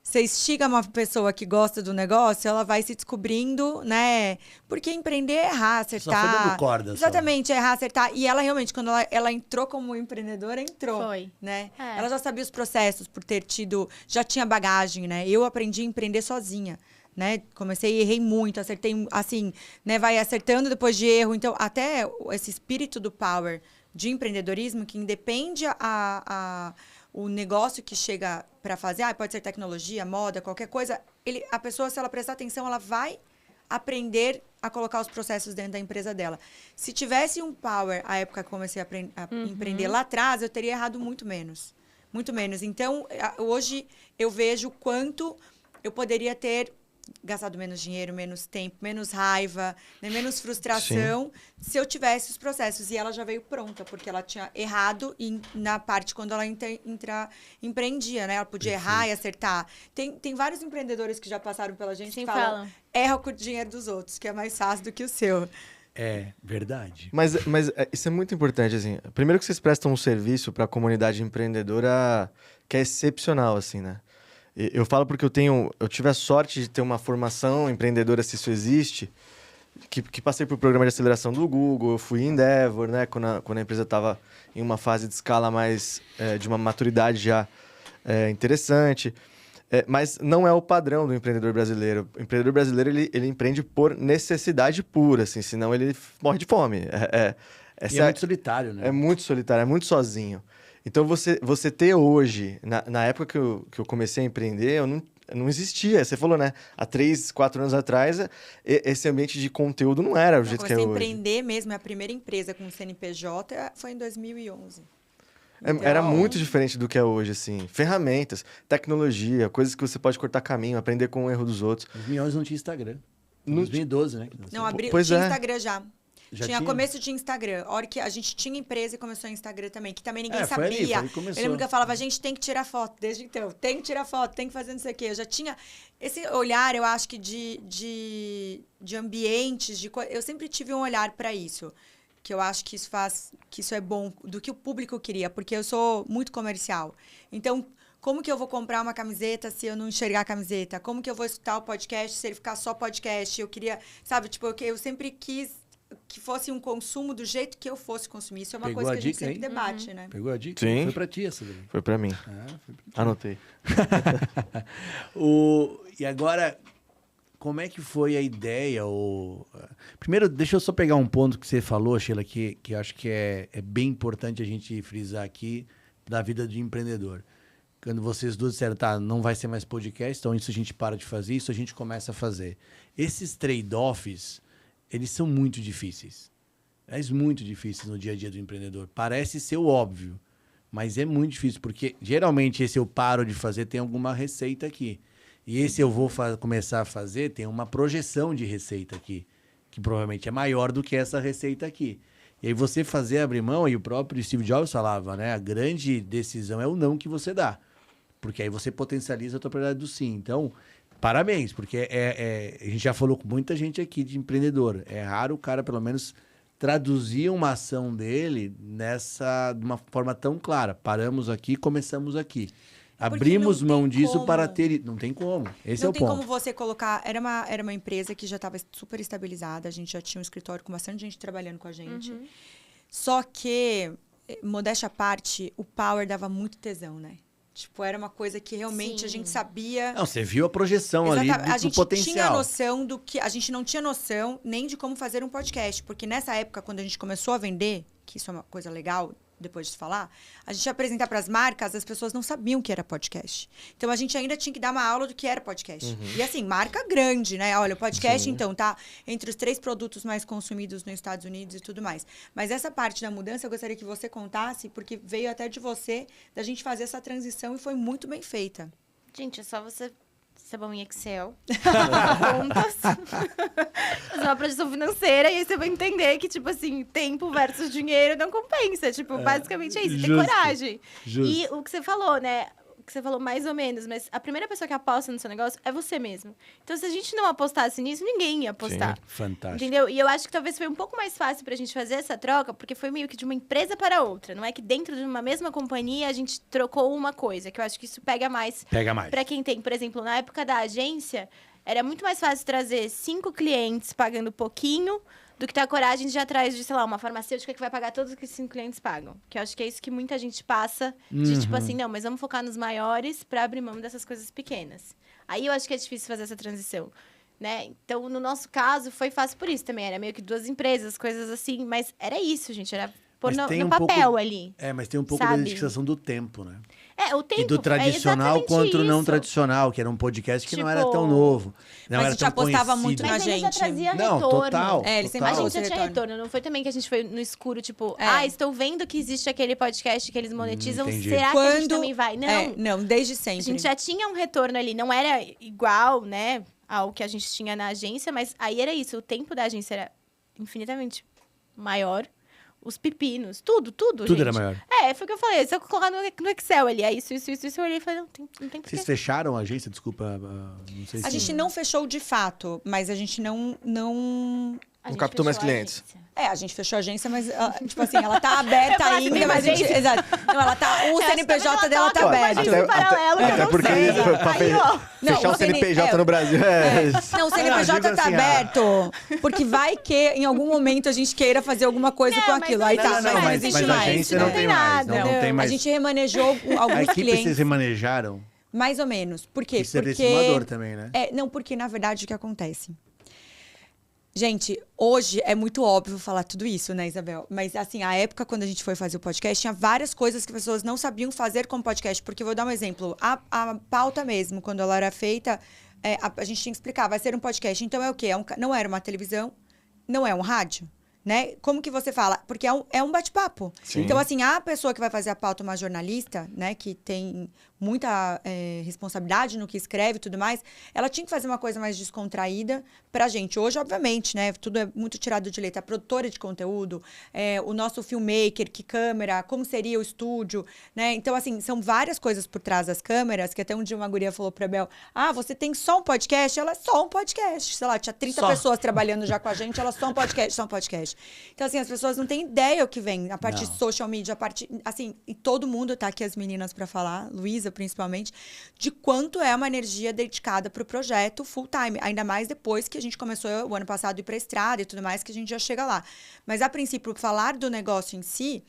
você instiga uma pessoa que gosta do negócio, ela vai se descobrindo, né? Porque empreender é errar, acertar. Só foi dando corda, só. Exatamente, é errar, acertar. E ela realmente, quando ela entrou como empreendedora, entrou. Foi. Né? É. Ela já sabia os processos, por ter tido... Já tinha bagagem, né? Eu aprendi a empreender sozinha. Né? Comecei e errei muito, acertei, assim, né? Vai acertando depois de erro. Então, até esse espírito do power de empreendedorismo, que independe o negócio que chega para fazer, pode ser tecnologia, moda, qualquer coisa, a pessoa, se ela prestar atenção, ela vai aprender a colocar os processos dentro da empresa dela. Se tivesse um power, a época que eu comecei a empreender lá atrás, eu teria errado muito menos. Muito menos. Então, hoje, eu vejo o quanto eu poderia ter gastado menos dinheiro, menos tempo, menos raiva, né? Menos frustração, se eu tivesse os processos. E ela já veio pronta, porque ela tinha errado na parte quando ela empreendia, né? Ela podia errar e acertar. Tem vários empreendedores que já passaram pela gente que falam, erra com o dinheiro dos outros, que é mais fácil do que o seu. É, verdade. Mas isso é muito importante, assim. Primeiro que vocês prestam um serviço para a comunidade empreendedora que é excepcional, assim, né? Eu falo porque eu tive a sorte de ter uma formação empreendedora, se isso existe, que passei por programa de aceleração do Google, eu fui em Endeavor, né? Quando a empresa estava em uma fase de escala mais de uma maturidade já interessante. Mas não é o padrão do empreendedor brasileiro. O empreendedor brasileiro, ele empreende por necessidade pura, assim, senão ele morre de fome. E é muito solitário, né? É muito solitário, é muito sozinho. Então, você ter hoje, na época que eu comecei a empreender, não existia. Você falou, né? Há 3, 4 anos atrás, esse ambiente de conteúdo não era o jeito que é hoje. Eu comecei a empreender mesmo, a primeira empresa com CNPJ foi em 2011. Era muito diferente do que é hoje, assim. Ferramentas, tecnologia, coisas que você pode cortar caminho, aprender com o erro dos outros. Em 2011 não tinha Instagram. Em 2012, né? Não, Pois tinha é. Instagram já. Já tinha tinha? começo de Instagram. A hora que a gente tinha empresa e começou o Instagram também, que também ninguém foi ali, sabia. foi aí que começou. Eu lembro que eu falava, a gente tem que tirar foto desde então. Tem que tirar foto, tem que fazer não sei o quê. Eu já tinha esse olhar, eu acho que de ambientes, eu sempre tive um olhar para isso. Que eu acho que isso é bom, do que o público queria, porque eu sou muito comercial. Então, como que eu vou comprar uma camiseta se eu não enxergar a camiseta? Como que eu vou escutar o podcast se ele ficar só podcast? Eu queria, sabe, tipo, eu sempre quis que fosse um consumo do jeito que eu fosse consumir. Isso é uma Pegou coisa a que a gente dica, sempre hein? debate, né? Pegou a dica? Sim. Foi pra ti essa daí. Foi pra mim. Foi pra ti. Anotei. E agora, como é que foi a ideia? Primeiro, deixa eu só pegar um ponto que você falou, Sheila, que eu acho que é bem importante a gente frisar aqui da vida de empreendedor. Quando vocês duas disseram, tá, não vai ser mais podcast, então isso a gente para de fazer, isso a gente começa a fazer. Esses trade-offs, eles são muito difíceis. Muito difíceis no dia a dia do empreendedor. Parece ser o óbvio, mas é muito difícil, porque geralmente esse eu paro de fazer tem alguma receita aqui. E esse eu vou começar a fazer tem uma projeção de receita aqui, que provavelmente é maior do que essa receita aqui. E aí você abrir mão, e o próprio Steve Jobs falava, né? A grande decisão é o não que você dá. Porque aí você potencializa a tua probabilidade do sim. Então, parabéns, porque a gente já falou com muita gente aqui de empreendedor. É raro o cara, pelo menos, traduzir uma ação dele de uma forma tão clara. Paramos aqui, começamos aqui. Abrimos mão disso para ter... Não tem como. Esse é o ponto. Não tem como você colocar... Era uma empresa que já estava super estabilizada. A gente já tinha um escritório com bastante gente trabalhando com a gente. Só que, modéstia à parte, o Power dava muito tesão, né? Tipo, era uma coisa que realmente a gente sabia... Não, você viu a projeção ali do potencial. A gente tinha noção do que... A gente não tinha noção nem de como fazer um podcast. Porque nessa época, quando a gente começou a vender, que isso é uma coisa legal... depois de falar, a gente apresentar para as marcas, as pessoas não sabiam o que era podcast. Então, a gente ainda tinha que dar uma aula do que era podcast. E assim, marca grande, né? Olha, o podcast, então, tá entre os 3 produtos mais consumidos nos Estados Unidos e tudo mais. Mas essa parte da mudança, eu gostaria que você contasse, porque veio até de você, da gente fazer essa transição e foi muito bem feita. Gente, é só você ser bom em Excel, contas, fazer uma projeção financeira e aí você vai entender que, tipo assim, tempo versus dinheiro não compensa. Tipo, basicamente é isso, ter coragem. Justo. E o que você falou, né? O que você falou mais ou menos, mas a primeira pessoa que aposta no seu negócio é você mesmo. Então, se a gente não apostasse nisso, ninguém ia apostar. Sim, fantástico. Entendeu? E eu acho que talvez foi um pouco mais fácil pra gente fazer essa troca, porque foi meio que de uma empresa para outra. Não é que dentro de uma mesma companhia a gente trocou uma coisa, que eu acho que isso pega mais. Pega mais. Pra quem tem, por exemplo, na época da agência, era muito mais fácil trazer 5 clientes pagando pouquinho do que ter a coragem de ir atrás de, sei lá, uma farmacêutica que vai pagar todos os que 5 clientes pagam. Que eu acho que é isso que muita gente passa, de tipo assim, não, mas vamos focar nos maiores pra abrir mão dessas coisas pequenas. Aí eu acho que é difícil fazer essa transição, né? Então, no nosso caso, foi fácil por isso também. Era meio que 2 empresas, coisas assim, mas era isso, gente, era pôr no papel ali. Mas tem um pouco da dedicação do tempo, né? O tempo. E do tradicional contra o não tradicional, que era um podcast que não era tão novo. Não mas era a gente tão apostava conhecido. muito na Mas ele já gente. trazia Não, retorno. total. Ele sempre A total. gente já tinha retorno. Não foi também que a gente foi no escuro, tipo, É. estou vendo que existe aquele podcast que eles monetizam, entendi. será que a gente também vai? Não. Não, desde A sempre. gente já tinha um retorno ali. Não era igual, né, ao que a gente tinha na agência, mas aí era isso. O tempo da agência era infinitamente maior. Os pepinos, tudo, Tudo gente. era maior. Foi o que eu falei. Se eu colocar no Excel ali, é isso. Eu olhei e falei, não tem porquê. Vocês fecharam a agência? Desculpa, não sei se... A gente não fechou de fato, mas a gente não... A gente captou mais fechou a clientes. agência. A gente fechou a agência, mas, tipo assim, ela tá aberta Eu falo assim, ainda, tem mas a gente... agência? Exato. Não, ela tá... O acho que CNPJ talvez dela ela tá tá com aberto. uma agência paralelo que eu não porque sei. Aí, ó. Não, fechar o o CNPJ CN no Brasil Não, o CNPJ digo tá assim, aberto, porque vai que em algum momento a gente queira fazer alguma coisa Não, com mas aquilo. não Aí tá, tá, não, não mas existe a mais. agência não não tem tem mais. nada, Não não. tem A mais. gente remanejou A alguns equipe clientes, vocês remanejaram? mais ou menos. Por quê? Isso é Porque... decimador também, né? Não, porque na verdade o que acontece? Gente, hoje é muito óbvio falar tudo isso, né, Isabel? Mas, assim, a época quando a gente foi fazer o podcast, tinha várias coisas que as pessoas não sabiam fazer com o podcast. Porque, eu vou dar um exemplo. A pauta mesmo, quando ela era feita, a gente tinha que explicar. Vai ser um podcast. Então, é o quê? Não era uma televisão, não é um rádio. Né? Como que você fala? Porque é um bate-papo. Então, assim, a pessoa que vai fazer a pauta, uma jornalista, né? Que tem muita responsabilidade no que escreve e tudo mais, ela tinha que fazer uma coisa mais descontraída pra gente. Hoje, obviamente, né? Tudo é muito tirado de letra. A produtora de conteúdo, o nosso filmmaker, que câmera, como seria o estúdio, né? Então, assim, são várias coisas por trás das câmeras, que até um dia uma guria falou pra Bel, você tem só um podcast? Ela, só um podcast. Sei lá, tinha 30 pessoas trabalhando já com a gente, ela, só um podcast. Então, assim, as pessoas não têm ideia o que vem. A parte de social media, a parte... Assim, e todo mundo tá aqui, as meninas, pra falar, Luísa, principalmente, de quanto é uma energia dedicada pro projeto full time. Ainda mais depois que a gente começou o ano passado a ir pra estrada e tudo mais, que a gente já chega lá. Mas, a princípio, falar do negócio em si...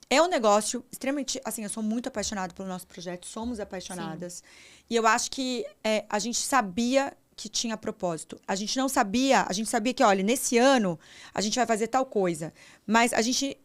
É um negócio extremamente... Assim, eu sou muito apaixonada pelo nosso projeto. Somos apaixonadas. Sim. E eu acho que a gente sabia que tinha propósito. A gente não sabia... A gente sabia que, olha, nesse ano a gente vai fazer tal coisa. Mas a gente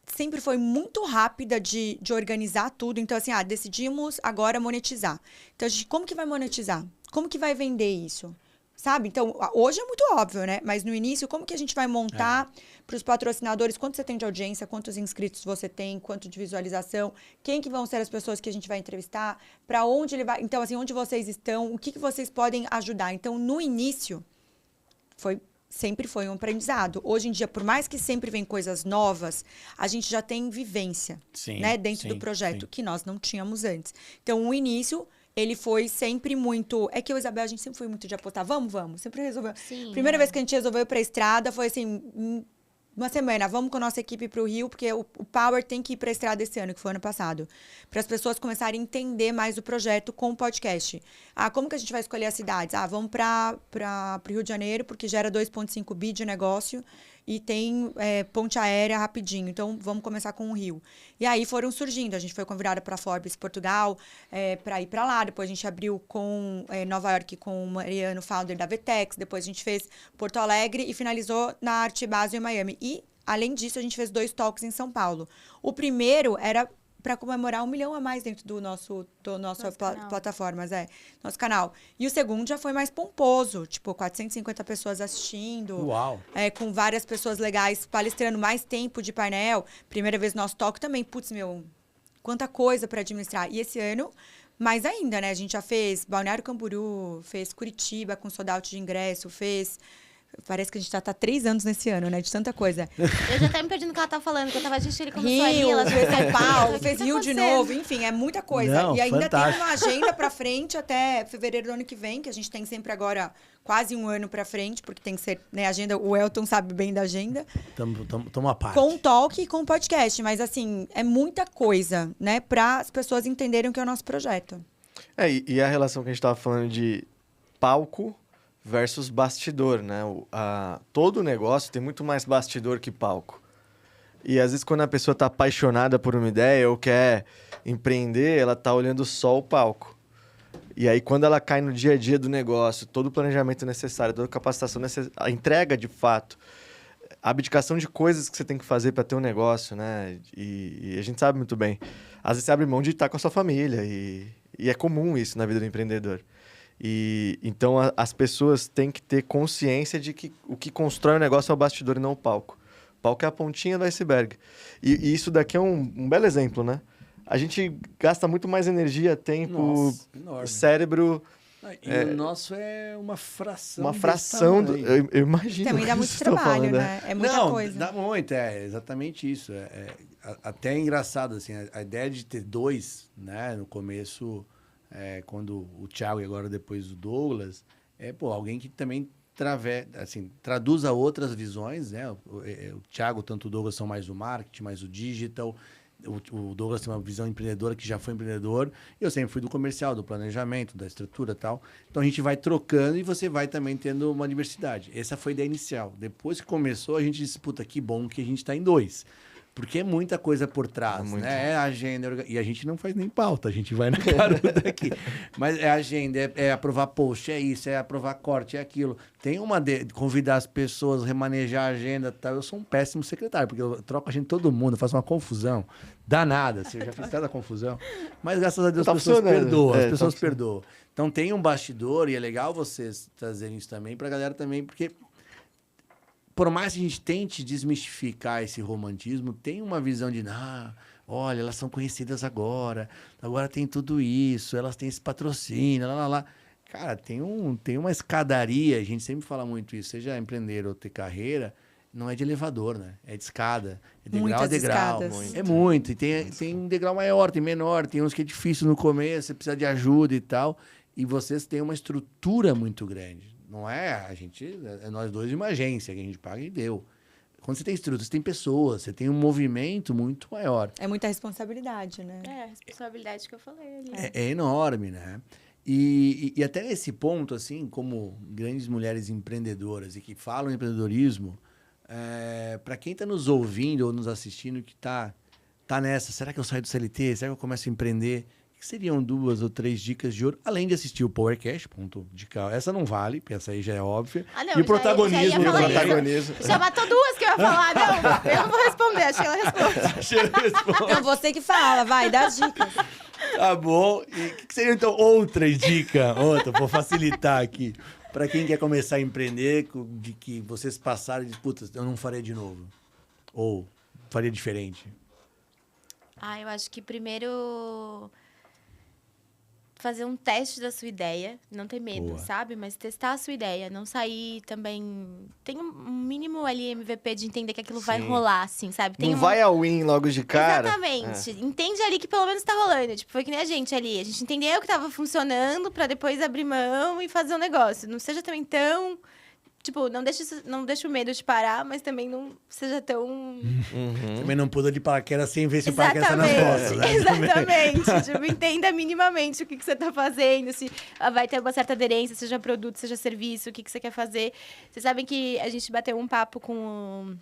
sempre foi muito rápida de organizar tudo. Então, assim, decidimos agora monetizar. Então, como que vai monetizar? Como que vai vender isso? Sabe? Então, hoje é muito óbvio, né? Mas no início, como que a gente vai montar para os patrocinadores? Quanto você tem de audiência? Quantos inscritos você tem? Quanto de visualização? Quem que vão ser as pessoas que a gente vai entrevistar? Para onde ele vai? Então, assim, onde vocês estão? O que vocês podem ajudar? Então, no início, sempre foi um aprendizado. Hoje em dia, por mais que sempre vem coisas novas, a gente já tem vivência, né? Dentro do projeto, que nós não tínhamos antes. Então, o início... Ele foi sempre muito... É que eu e a Isabel, a gente sempre foi muito de apostar. Vamos. Sempre resolveu. Sim, Primeira vez que a gente resolveu ir pra estrada foi assim... Uma semana, vamos com a nossa equipe pro Rio, porque o Power tem que ir pra estrada esse ano, que foi ano passado. Para as pessoas começarem a entender mais o projeto com o podcast. Como que a gente vai escolher as cidades? Vamos pro Rio de Janeiro, porque gera 2,5 bi de negócio. E tem ponte aérea rapidinho. Então, vamos começar com o Rio. E aí foram surgindo. A gente foi convidada para Forbes Portugal, para ir para lá. Depois a gente abriu com Nova York com o Mariano, founder da Vetex. Depois a gente fez Porto Alegre e finalizou na Arte Basel em Miami. E, além disso, a gente fez 2 talks em São Paulo. O primeiro era para comemorar 1 milhão a mais dentro do nosso plataformas, nosso canal. E o segundo já foi mais pomposo, tipo 450 pessoas assistindo. Uau! Com várias pessoas legais palestrando, mais tempo de painel. Primeira vez nosso talk também, quanta coisa para administrar. E esse ano, mais ainda, né? A gente já fez Balneário Camboriú, fez Curitiba com sold out de ingresso, Parece que a gente tá 3 anos nesse ano, né? De tanta coisa. Eu já até me perdi no que ela tá falando, que eu tava assistindo ele começou a rir, Rio, ela fez São Paulo, fez tá Rio de novo, enfim, é muita coisa. Não, e ainda fantástico. tem uma agenda pra frente até fevereiro do ano que vem, que a gente tem sempre agora quase 1 ano pra frente, porque tem que ser, né, agenda, o Elton sabe bem da agenda. Tamo à parte. Com talk e com podcast, mas assim, é muita coisa, né, para as pessoas entenderem o que é o nosso projeto. E a relação que a gente tava falando de palco versus bastidor, né? Todo negócio tem muito mais bastidor que palco. E às vezes quando a pessoa tá apaixonada por uma ideia ou quer empreender, ela tá olhando só o palco. E aí quando ela cai no dia a dia do negócio, todo o planejamento necessário, toda a capacitação necessária, a entrega de fato, a abdicação de coisas que você tem que fazer para ter um negócio, né? E a gente sabe muito bem. Às vezes você abre mão de estar com a sua família e é comum isso na vida do empreendedor. E então as pessoas têm que ter consciência de que o que constrói o negócio é o bastidor e não o palco. O palco é a pontinha do iceberg. E isso daqui é um belo exemplo, né? A gente gasta muito mais energia, tempo, cérebro. O nosso é uma fração. Uma fração. Eu imagino. Também dá muito trabalho, né? É muita coisa. Dá muito, exatamente isso. Até é engraçado, assim, a ideia de ter 2, né, no começo... quando o Thiago e agora depois o Douglas, alguém que também traduza outras visões, né? O Thiago, tanto o Douglas são mais o marketing, mais o digital, o Douglas tem uma visão empreendedora que já foi empreendedor, eu sempre fui do comercial, do planejamento, da estrutura e tal, então a gente vai trocando e você vai também tendo uma diversidade. Essa foi a ideia inicial. Depois que começou, a gente disse, puta, que bom que a gente está em 2. Porque é muita coisa por trás, Muito. né? É agenda, e a gente não faz nem pauta, a gente vai na caruda aqui. Mas é agenda, é aprovar post, é isso, é aprovar corte, é aquilo. Tem uma de convidar as pessoas, remanejar a agenda e tal. Eu sou um péssimo secretário, porque eu troco a gente todo mundo, eu faço uma confusão danada, assim, eu já fiz cada confusão. Mas graças a Deus Tá as pessoas funcionando. perdoam, as Tá pessoas funcionando. perdoam. Então tem um bastidor, e é legal vocês trazerem isso também pra galera também, porque por mais que a gente tente desmistificar esse romantismo, tem uma visão de, olha, elas são conhecidas agora tem tudo isso, elas têm esse patrocínio, lá. Cara, tem uma escadaria, a gente sempre fala muito isso, seja empreender ou ter carreira, não é de elevador, né? É de escada, é degrau a Muitas degrau. escadas. É muito, e tem um degrau maior, tem menor, tem uns que é difícil no começo, você precisa de ajuda e tal, e vocês têm uma estrutura muito grande. Não é é nós dois de uma agência que a gente paga e deu. Quando você tem estrutura, você tem pessoas, você tem um movimento muito maior. É muita responsabilidade, né? É, a responsabilidade que eu falei ali. É enorme, né? E até nesse ponto, assim, como grandes mulheres empreendedoras e que falam em empreendedorismo, para quem está nos ouvindo ou nos assistindo que tá nessa, será que eu saio do CLT? Será que eu começo a empreender? O que seriam 2 ou 3 dicas de ouro, além de assistir o Powercast, ponto de cá. Essa não vale, porque essa aí já é óbvia. Ah, não, E o protagonismo. já ia falar protagonismo. isso. Já matou 2 que eu ia falar. Não, eu não vou responder, a Sheila responde. Então você que fala, vai, dá as dicas. Tá bom. E o que seriam, então, outras dicas? Vou facilitar aqui. Para quem quer começar a empreender, de que vocês passaram e dizem, putz, eu não faria de novo. Ou faria diferente. Eu acho que primeiro fazer um teste da sua ideia, não ter medo, Boa. sabe? Mas testar a sua ideia, não sair também... Tem um mínimo ali MVP de entender que aquilo vai Sim. rolar, assim, sabe? Tem Não vai ao win logo de cara. Exatamente. Entende ali que pelo menos tá rolando. Tipo, foi que nem a gente ali. A gente entendeu que tava funcionando pra depois abrir mão e fazer um negócio. Não seja também tão... Tipo, não deixa o medo de parar, mas também não seja tão... Também não pula de paraquedas sem ver se o paraquedas tá nas costas, né? Exatamente. Tipo, entenda minimamente o que você tá fazendo, se vai ter uma certa aderência, seja produto, seja serviço, o que você quer fazer. Vocês sabem que a gente bateu um papo com o...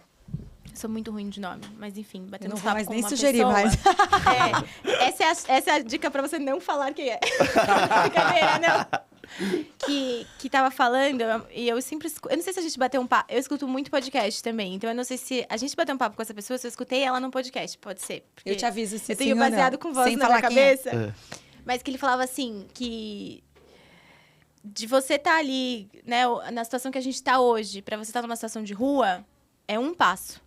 Eu sou muito ruim de nome, mas enfim, bateu Eu não um vou papo mais com nem uma sugerir pessoa. mais. Essa é a dica pra você não falar quem é. Brincadeira, não. Que tava falando, e eu sempre... Eu não sei se a gente bateu um papo... Eu escuto muito podcast também, então eu não sei se a gente bateu um papo com essa pessoa, se eu escutei ela num podcast, pode ser. Eu te aviso se eu sim tenho ou não. baseado com voz Sem na falar minha quem é. cabeça. Mas que ele falava assim, que... De você estar ali, né, na situação que a gente tá hoje, pra você estar numa situação de rua, é um passo.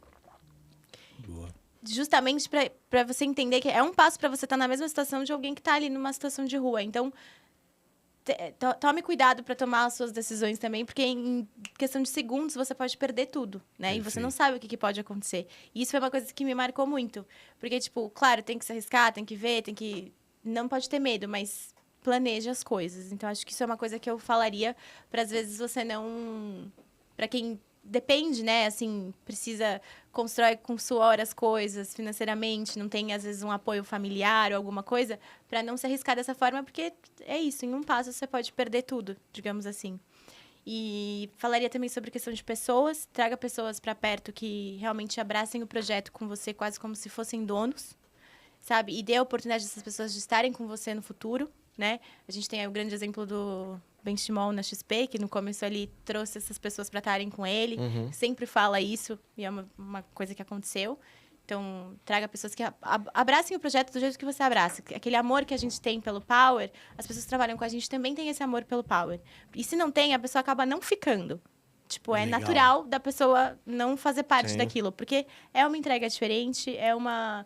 Boa. Justamente pra você entender que é um passo pra você estar na mesma situação de alguém que tá ali numa situação de rua. Então, tome cuidado pra tomar as suas decisões também, porque em questão de segundos você pode perder tudo, né? E você não sabe o que pode acontecer. E isso foi uma coisa que me marcou muito. Porque, tipo, claro, tem que se arriscar, tem que ver, tem que... Não pode ter medo, mas planeje as coisas. Então, acho que isso é uma coisa que eu falaria pra, às vezes, você não... Pra quem depende, né? Assim, constrói com suor as coisas financeiramente, não tem, às vezes, um apoio familiar ou alguma coisa, para não se arriscar dessa forma, porque é isso, em um passo você pode perder tudo, digamos assim. E falaria também sobre questão de pessoas, traga pessoas para perto que realmente abracem o projeto com você quase como se fossem donos, sabe? E dê a oportunidade dessas pessoas de estarem com você no futuro, né? A gente tem aí o grande exemplo do Benchimol na XP, que no começo ali trouxe essas pessoas para estarem com ele. Sempre fala isso, e é uma coisa que aconteceu. Então, traga pessoas que abracem o projeto do jeito que você abraça. Aquele amor que a gente tem pelo Power, as pessoas que trabalham com a gente também têm esse amor pelo Power. E se não tem, a pessoa acaba não ficando. Tipo, é Legal. natural da pessoa não fazer parte Sim. daquilo. Porque é uma entrega diferente, é a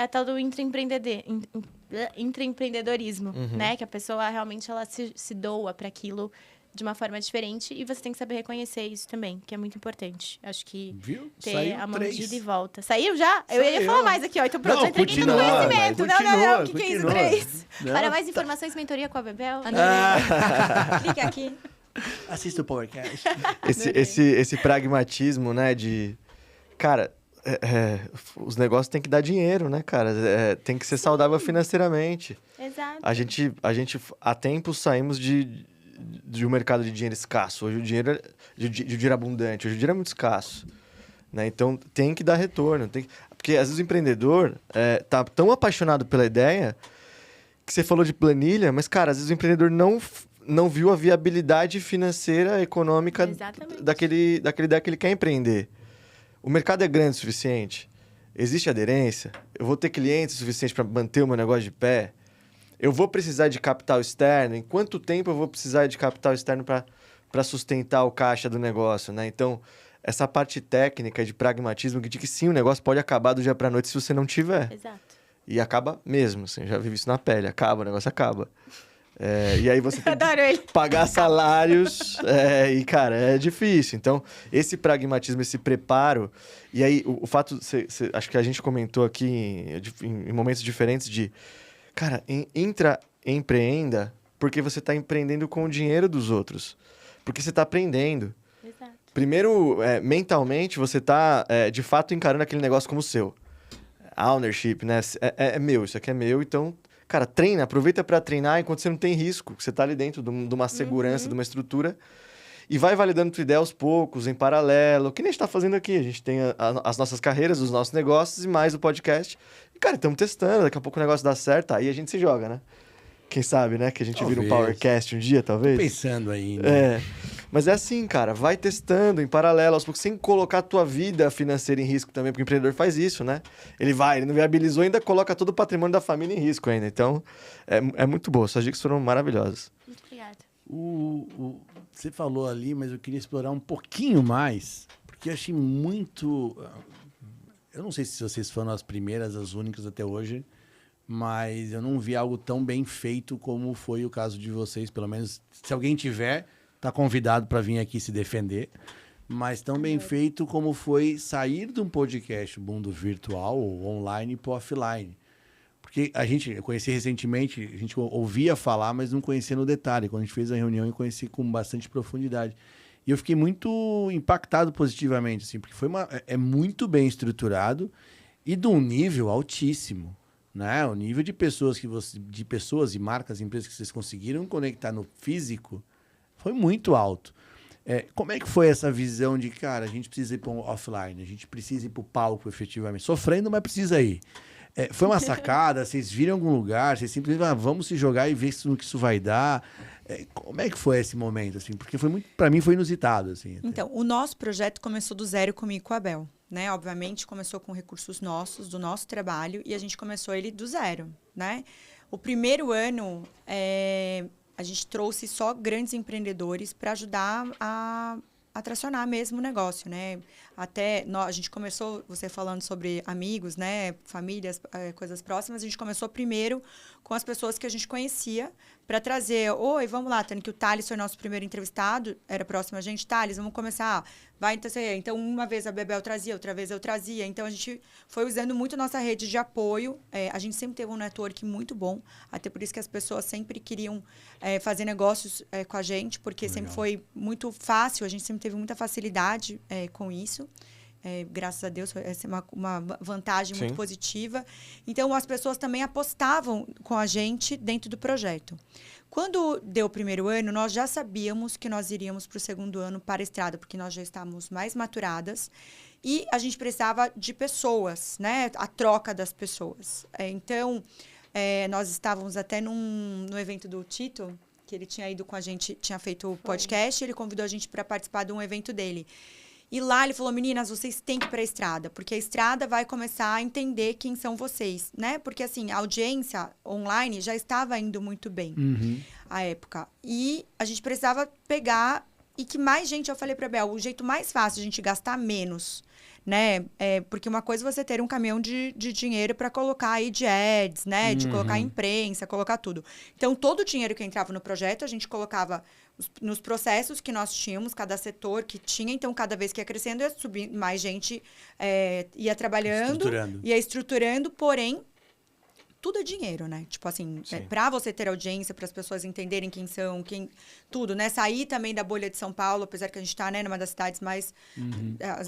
tal do intraempreendedorismo, né? Que a pessoa realmente ela se doa para aquilo de uma forma diferente e você tem que saber reconhecer isso também, que é muito importante. Acho que Viu? ter Saiu a três. mordida e volta. Saiu já? Eu ia falar mais aqui, ó. Então pronto, Não, já entreguei todo o continua, conhecimento. mas Não. O que é continua. isso, 3? Não, Para mais informações, mentoria com a Bebel. Clica aqui. Assista o Powercast. Esse pragmatismo, né, de... Cara, os negócios têm que dar dinheiro, né, cara? Tem que ser saudável financeiramente. Exato. A gente há tempos saímos de um mercado de dinheiro escasso. Hoje o dinheiro de dinheiro abundante. Hoje o dinheiro é muito escasso. Né? Então, tem que dar retorno. Porque às vezes o empreendedor tá tão apaixonado pela ideia que você falou de planilha, mas, cara, às vezes o empreendedor não viu a viabilidade financeira, econômica daquele ideia que ele quer empreender. O mercado é grande o suficiente? Existe aderência? Eu vou ter clientes o suficiente para manter o meu negócio de pé? Eu vou precisar de capital externo? Em quanto tempo eu vou precisar de capital externo para sustentar o caixa do negócio, né? Então, essa parte técnica de pragmatismo de que sim, o negócio pode acabar do dia para a noite se você não tiver. Exato. E acaba mesmo, assim, já vivi isso na pele. O negócio acaba. E aí você tem que pagar salários e, cara, é difícil. Então, esse pragmatismo, esse preparo... E aí, o fato... acho que a gente comentou aqui em momentos diferentes de... Cara, empreenda porque você está empreendendo com o dinheiro dos outros. Porque você está aprendendo. Exato. Primeiro, mentalmente, você está, de fato, encarando aquele negócio como seu. Ownership, né? É meu, isso aqui é meu, então... Cara, treina, aproveita para treinar enquanto você não tem risco. Você tá ali dentro de uma segurança, de uma estrutura. E vai validando tua ideia aos poucos, em paralelo. Que nem a gente tá fazendo aqui. A gente tem as nossas carreiras, os nossos negócios e mais o podcast. E, cara, estamos testando. Daqui a pouco o negócio dá certo, aí a gente se joga, né? Quem sabe, né? Que a gente vira um Powercast um dia, talvez. Tô pensando aí, né? Mas é assim, cara. Vai testando em paralelo, aos poucos, sem colocar a tua vida financeira em risco também, porque o empreendedor faz isso, né? Ele não viabilizou, ainda coloca todo o patrimônio da família em risco ainda. Então, é muito boa. Suas dicas foram maravilhosas. Muito obrigada. Você falou ali, mas eu queria explorar um pouquinho mais, porque eu achei muito... Eu não sei se vocês foram as primeiras, as únicas até hoje, mas eu não vi algo tão bem feito como foi o caso de vocês. Pelo menos, se alguém tiver, tá convidado para vir aqui se defender. Mas tão bem feito como foi sair de um podcast mundo virtual ou online para offline. Porque eu conheci recentemente, a gente ouvia falar, mas não conhecia no detalhe. Quando a gente fez a reunião, eu conheci com bastante profundidade. E eu fiquei muito impactado positivamente, assim, porque é muito bem estruturado e de um nível altíssimo. Né? O nível de pessoas de pessoas e marcas, empresas que vocês conseguiram conectar no físico foi muito alto. Como é que foi essa visão de, cara, a gente precisa ir para um offline, a gente precisa ir para o palco efetivamente, sofrendo, mas precisa ir. Foi uma sacada, vocês viram em algum lugar, vocês simplesmente vamos se jogar e ver no que isso vai dar. Como é que foi esse momento, assim? Porque para mim foi inusitado, assim. Até. Então, o nosso projeto começou do zero comigo e com a Bel. Né? Obviamente, começou com recursos nossos, do nosso trabalho, e a gente começou ele do zero, né? O primeiro ano, a gente trouxe só grandes empreendedores para ajudar a tracionar mesmo o negócio, né? Até a gente começou, você falando sobre amigos, né? Famílias, coisas próximas, a gente começou primeiro com as pessoas que a gente conhecia para trazer, oi, vamos lá, Tânia, que o Thales foi nosso primeiro entrevistado, era próximo a gente, Thales, vamos começar, então uma vez a Bebel trazia, outra vez eu trazia, então a gente foi usando muito nossa rede de apoio, a gente sempre teve um network muito bom, até por isso que as pessoas sempre queriam fazer negócios com a gente, porque Legal. Sempre foi muito fácil, a gente sempre teve muita facilidade com isso. Graças a Deus, essa é uma vantagem Sim. muito positiva. Então, as pessoas também apostavam com a gente dentro do projeto. Quando deu o primeiro ano, nós já sabíamos que nós iríamos para o segundo ano para a estrada, porque nós já estávamos mais maturadas e a gente precisava de pessoas, né? A troca das pessoas. Então, nós estávamos até no evento do Tito, que ele tinha ido com a gente, tinha feito o podcast, ele convidou a gente para participar de um evento dele. E lá ele falou, meninas, vocês têm que ir para a estrada, porque a estrada vai começar a entender quem são vocês, né? Porque, assim, a audiência online já estava indo muito bem à época. E a gente precisava pegar e que mais gente, eu falei para a Bel, o jeito mais fácil de a gente gastar menos, né? Porque uma coisa é você ter um caminhão de dinheiro para colocar aí de ads, né? De colocar imprensa, colocar tudo. Então, todo o dinheiro que entrava no projeto, a gente colocava nos processos que nós tínhamos, cada setor que tinha, então cada vez que ia crescendo, ia subir mais gente, ia trabalhando, ia estruturando, porém, tudo é dinheiro, né? Tipo assim, para você ter audiência, para as pessoas entenderem quem são, tudo, né? Sair também da bolha de São Paulo, apesar que a gente está, né, numa das cidades mais,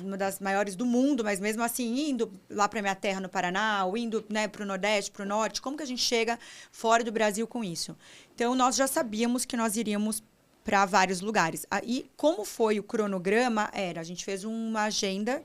uma das maiores do mundo, mas mesmo assim, indo lá para minha terra no Paraná, ou indo, né, para o Nordeste, para o Norte, como que a gente chega fora do Brasil com isso? Então, nós já sabíamos que nós iríamos para vários lugares. E como foi o cronograma, a gente fez uma agenda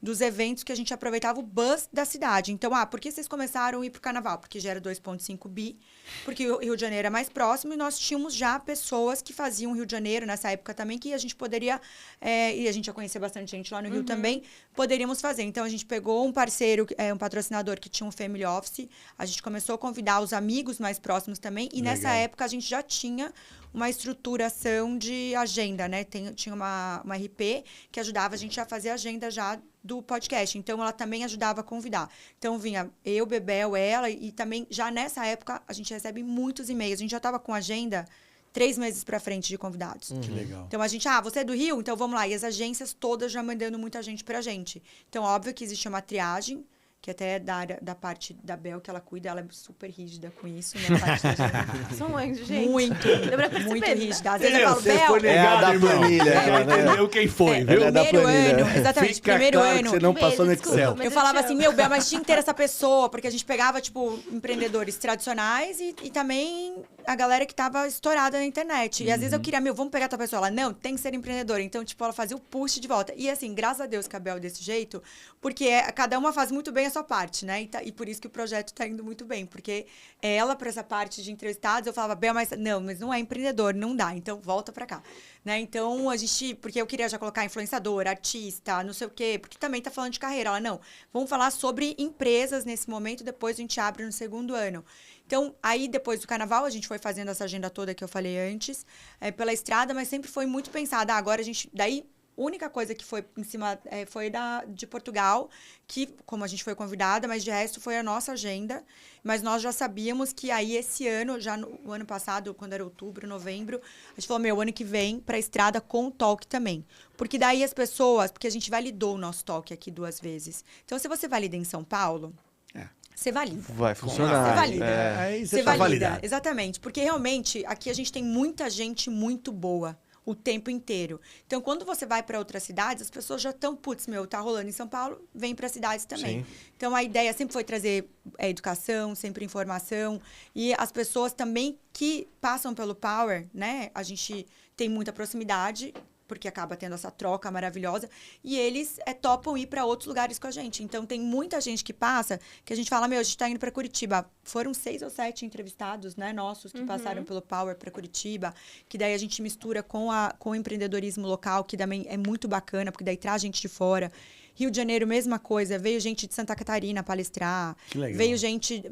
dos eventos que a gente aproveitava o buzz da cidade. Então, por que vocês começaram a ir pro carnaval? Porque já era 2,5 bi, porque o Rio de Janeiro é mais próximo e nós tínhamos já pessoas que faziam Rio de Janeiro nessa época também, que a gente poderia, e a gente já conhecia bastante gente lá no Rio também, poderíamos fazer. Então, a gente pegou um parceiro, um patrocinador que tinha um Family Office, a gente começou a convidar os amigos mais próximos também, e nessa época a gente já tinha uma estruturação de agenda, né? Tinha uma RP que ajudava a gente a fazer a agenda já do podcast. Então, ela também ajudava a convidar. Então, vinha eu, Bebel, ela, e também, já nessa época, a gente recebe muitos e-mails. A gente já estava com agenda 3 meses para frente de convidados. Que legal. Então, a gente, você é do Rio? Então, vamos lá. E as agências todas já mandando muita gente pra gente. Então, óbvio que existe uma triagem, que até é da parte da Bel que ela cuida, ela é super rígida com isso, né? Sou um anjo, gente. Muito, Deu pra perceber, muito né? rígida. Às vezes eu falo, Bel... É a da planilha. Ela entendeu quem foi, viu? Ela é da Primeiro planilha. ano, exatamente, Fica primeiro claro que ano. você não passou no Desculpa, Excel. mas Eu falava te assim, amo. Bel, mas tinha que ter essa pessoa, porque a gente pegava, tipo, empreendedores tradicionais e também a galera que tava estourada na internet. E às vezes eu queria, vamos pegar essa pessoa. Ela, não, tem que ser empreendedora. Então, tipo, ela fazia o push de volta. E assim, graças a Deus que a Bel é desse jeito, porque cada uma faz muito bem a sua parte, né? E por isso que o projeto tá indo muito bem, porque ela, para essa parte de entrevistados, eu falava, Bel, mas não é empreendedor, não dá, então volta pra cá. Né? Então, porque eu queria já colocar influenciador, artista, não sei o quê, porque também tá falando de carreira. Ela, não, vamos falar sobre empresas nesse momento, depois a gente abre no segundo ano. Então, aí, depois do carnaval, a gente foi fazendo essa agenda toda que eu falei antes, pela estrada, mas sempre foi muito pensada. Agora a gente, daí... A única coisa que foi em cima foi de Portugal, que, como a gente foi convidada, mas de resto foi a nossa agenda. Mas nós já sabíamos que aí esse ano, já no ano passado, quando era outubro, novembro, a gente falou, ano que vem, para a estrada com o talk também. Porque daí as pessoas, porque a gente validou o nosso talk aqui 2 vezes. Então, se você valida em São Paulo, você valida. Vai funcionar. Você valida. Aí Você tá valida. validado. Exatamente. Porque realmente aqui a gente tem muita gente muito boa o tempo inteiro. Então, quando você vai para outras cidades, as pessoas já estão, tá rolando em São Paulo, vem para cidades também. Sim. Então, a ideia sempre foi trazer educação, sempre informação. E as pessoas também que passam pelo Power, né? A gente tem muita proximidade, porque acaba tendo essa troca maravilhosa, e eles topam ir para outros lugares com a gente. Então, tem muita gente que passa, que a gente fala, a gente está indo para Curitiba. Foram 6 ou 7 entrevistados, né, nossos, que passaram pelo Power para Curitiba, que daí a gente mistura com o empreendedorismo local, que também é muito bacana, porque daí traz gente de fora. Rio de Janeiro, mesma coisa. Veio gente de Santa Catarina palestrar. Que legal. Veio gente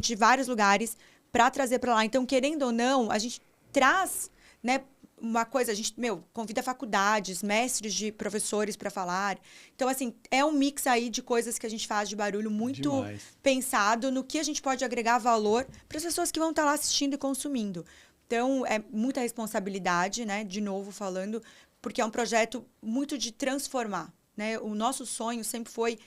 de vários lugares para trazer para lá. Então, querendo ou não, a gente traz, né, uma coisa, a gente, convida faculdades, mestres de professores para falar. Então, assim, é um mix aí de coisas que a gente faz de barulho muito Demais. pensado no que a gente pode agregar valor para as pessoas que vão estar lá assistindo e consumindo. Então, é muita responsabilidade, né? De novo falando, porque é um projeto muito de transformar, né? O nosso sonho sempre foi...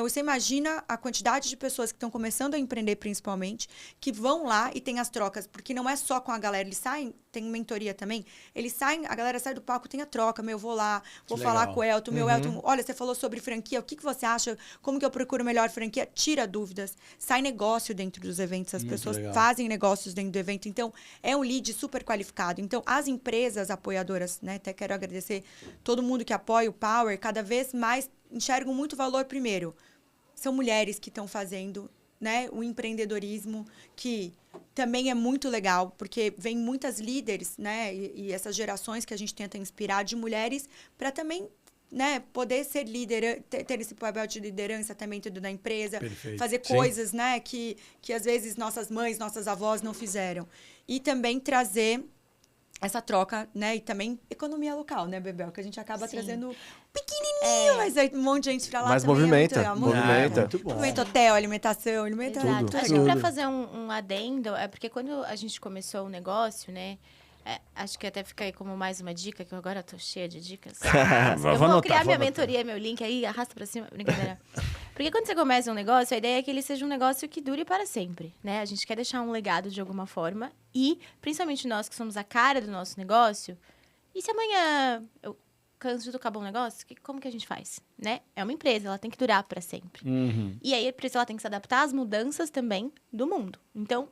você imagina a quantidade de pessoas que estão começando a empreender, principalmente, que vão lá e tem as trocas, porque não é só com a galera, eles saem, tem mentoria também, eles saem, a galera sai do palco, tem a troca, vou lá, vou falar legal. com o Elton, Elton, olha, você falou sobre franquia, o que você acha, como que eu procuro melhor franquia? Tira dúvidas, sai negócio dentro dos eventos, as Muito pessoas legal. fazem negócios dentro do evento, então, é um lead super qualificado. Então, as empresas apoiadoras, né, até quero agradecer todo mundo que apoia o Power, cada vez mais enxergam muito valor primeiro. São mulheres que estão fazendo, né, o empreendedorismo, que também é muito legal, porque vem muitas líderes, né, e essas gerações que a gente tenta inspirar de mulheres para também, né, poder ser líder, ter esse papel de liderança também dentro da empresa, Perfeito. fazer Sim. coisas, né, que às vezes nossas mães, nossas avós não fizeram. E também trazer essa troca, né? E também economia local, né, Bebel? Que a gente acaba Sim. trazendo pequenininho, mas aí um monte de gente pra lá Mas também movimenta, é muito, movimenta. Muito bom. movimenta hotel, alimentação, Exato. tudo Acho legal. que pra Tudo. fazer um adendo, é porque quando a gente começou o negócio, né? Acho que até fica aí como mais uma dica, que eu agora tô cheia de dicas. Eu vou criar minha mentoria, meu link aí, arrasta pra cima, brincadeira. Porque quando você começa um negócio, a ideia é que ele seja um negócio que dure para sempre, né? A gente quer deixar um legado de alguma forma e, principalmente nós que somos a cara do nosso negócio, e se amanhã eu canso de acabar um negócio, como que a gente faz, né? É uma empresa, ela tem que durar para sempre. Uhum. E aí, a empresa ela tem que se adaptar às mudanças também do mundo. Então,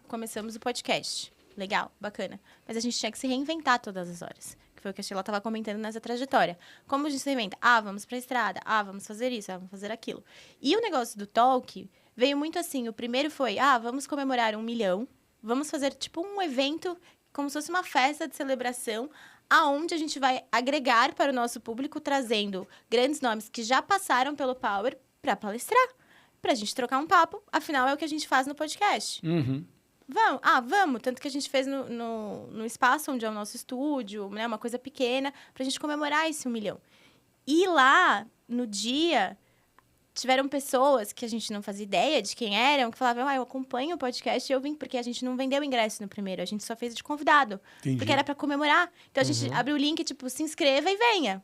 começamos o podcast. Legal, bacana. Mas a gente tinha que se reinventar todas as horas. que foi o que a Sheila estava comentando nessa trajetória. Como a gente se reinventa? Vamos pra estrada. Vamos fazer isso. Vamos fazer aquilo. E o negócio do talk veio muito assim. O primeiro foi, vamos comemorar 1 milhão. Vamos fazer, tipo, um evento, como se fosse uma festa de celebração, aonde a gente vai agregar para o nosso público, trazendo grandes nomes que já passaram pelo Power para palestrar. Pra gente trocar um papo. Afinal, é o que a gente faz no podcast. Vamos? Vamos. Tanto que a gente fez no espaço onde é o nosso estúdio, né? Uma coisa pequena, pra gente comemorar esse 1 milhão. E lá, no dia, tiveram pessoas que a gente não fazia ideia de quem eram, que falavam, eu acompanho o podcast e eu vim, porque a gente não vendeu o ingresso no primeiro, a gente só fez de convidado. Entendi. Porque era pra comemorar. Então, a gente abriu o link, tipo, se inscreva e venha.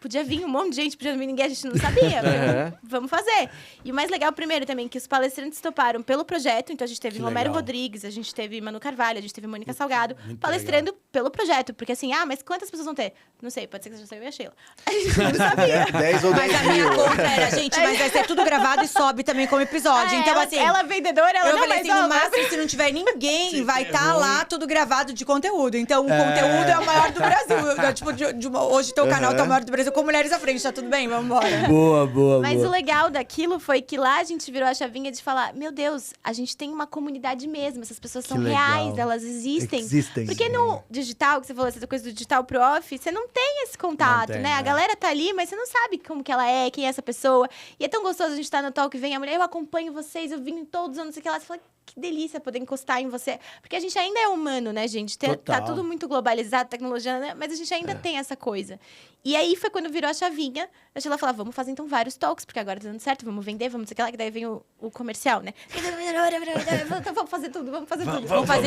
Podia vir um monte de gente, podia não vir ninguém, a gente não sabia. Vamos fazer. E o mais legal, primeiro, também, que os palestrantes toparam pelo projeto. Então, a gente teve Romero Rodrigues, a gente teve Manu Carvalho, a gente teve Mônica Salgado, palestrando pelo projeto. Porque assim, mas quantas pessoas vão ter? Não sei, pode ser que seja eu e a Sheila. A gente não sabia. 10 ou 10 Mas a minha conta era, gente, mas vai ser tudo gravado e sobe também como episódio. Então, assim... Ela é vendedora, ela eu não falei vai assim, no máximo, se não tiver ninguém, vai estar lá tudo gravado de conteúdo. Então, o conteúdo é o maior do Brasil. Tipo, hoje teu canal tá o maior do Brasil com Mulheres à Frente. Tá tudo bem? Vamos embora. Boa. Mas o legal daquilo foi que lá a gente virou a chavinha de falar, meu Deus, a gente tem uma comunidade mesmo. Essas pessoas são reais, elas existem. Porque no digital, que você falou, essa coisa do digital pro off, você não tem esse contato, né? A galera tá ali, mas você não sabe como que ela é, quem é essa pessoa. E é tão gostoso a gente estar no talk, vem a mulher, eu acompanho vocês, eu vim todos os anos, não sei o que lá. Você fala, que delícia poder encostar em você. Porque a gente ainda é humano, né, gente? Tá tudo muito globalizado, tecnologia, né? Mas a gente ainda tem essa coisa. E aí foi quando virou a chavinha. A Sheila falou, vamos fazer então vários talks, porque agora tá dando certo, vamos vender, vamos sei o que lá, que daí vem o comercial, né? Então, vamos fazer tudo. Vamos fazer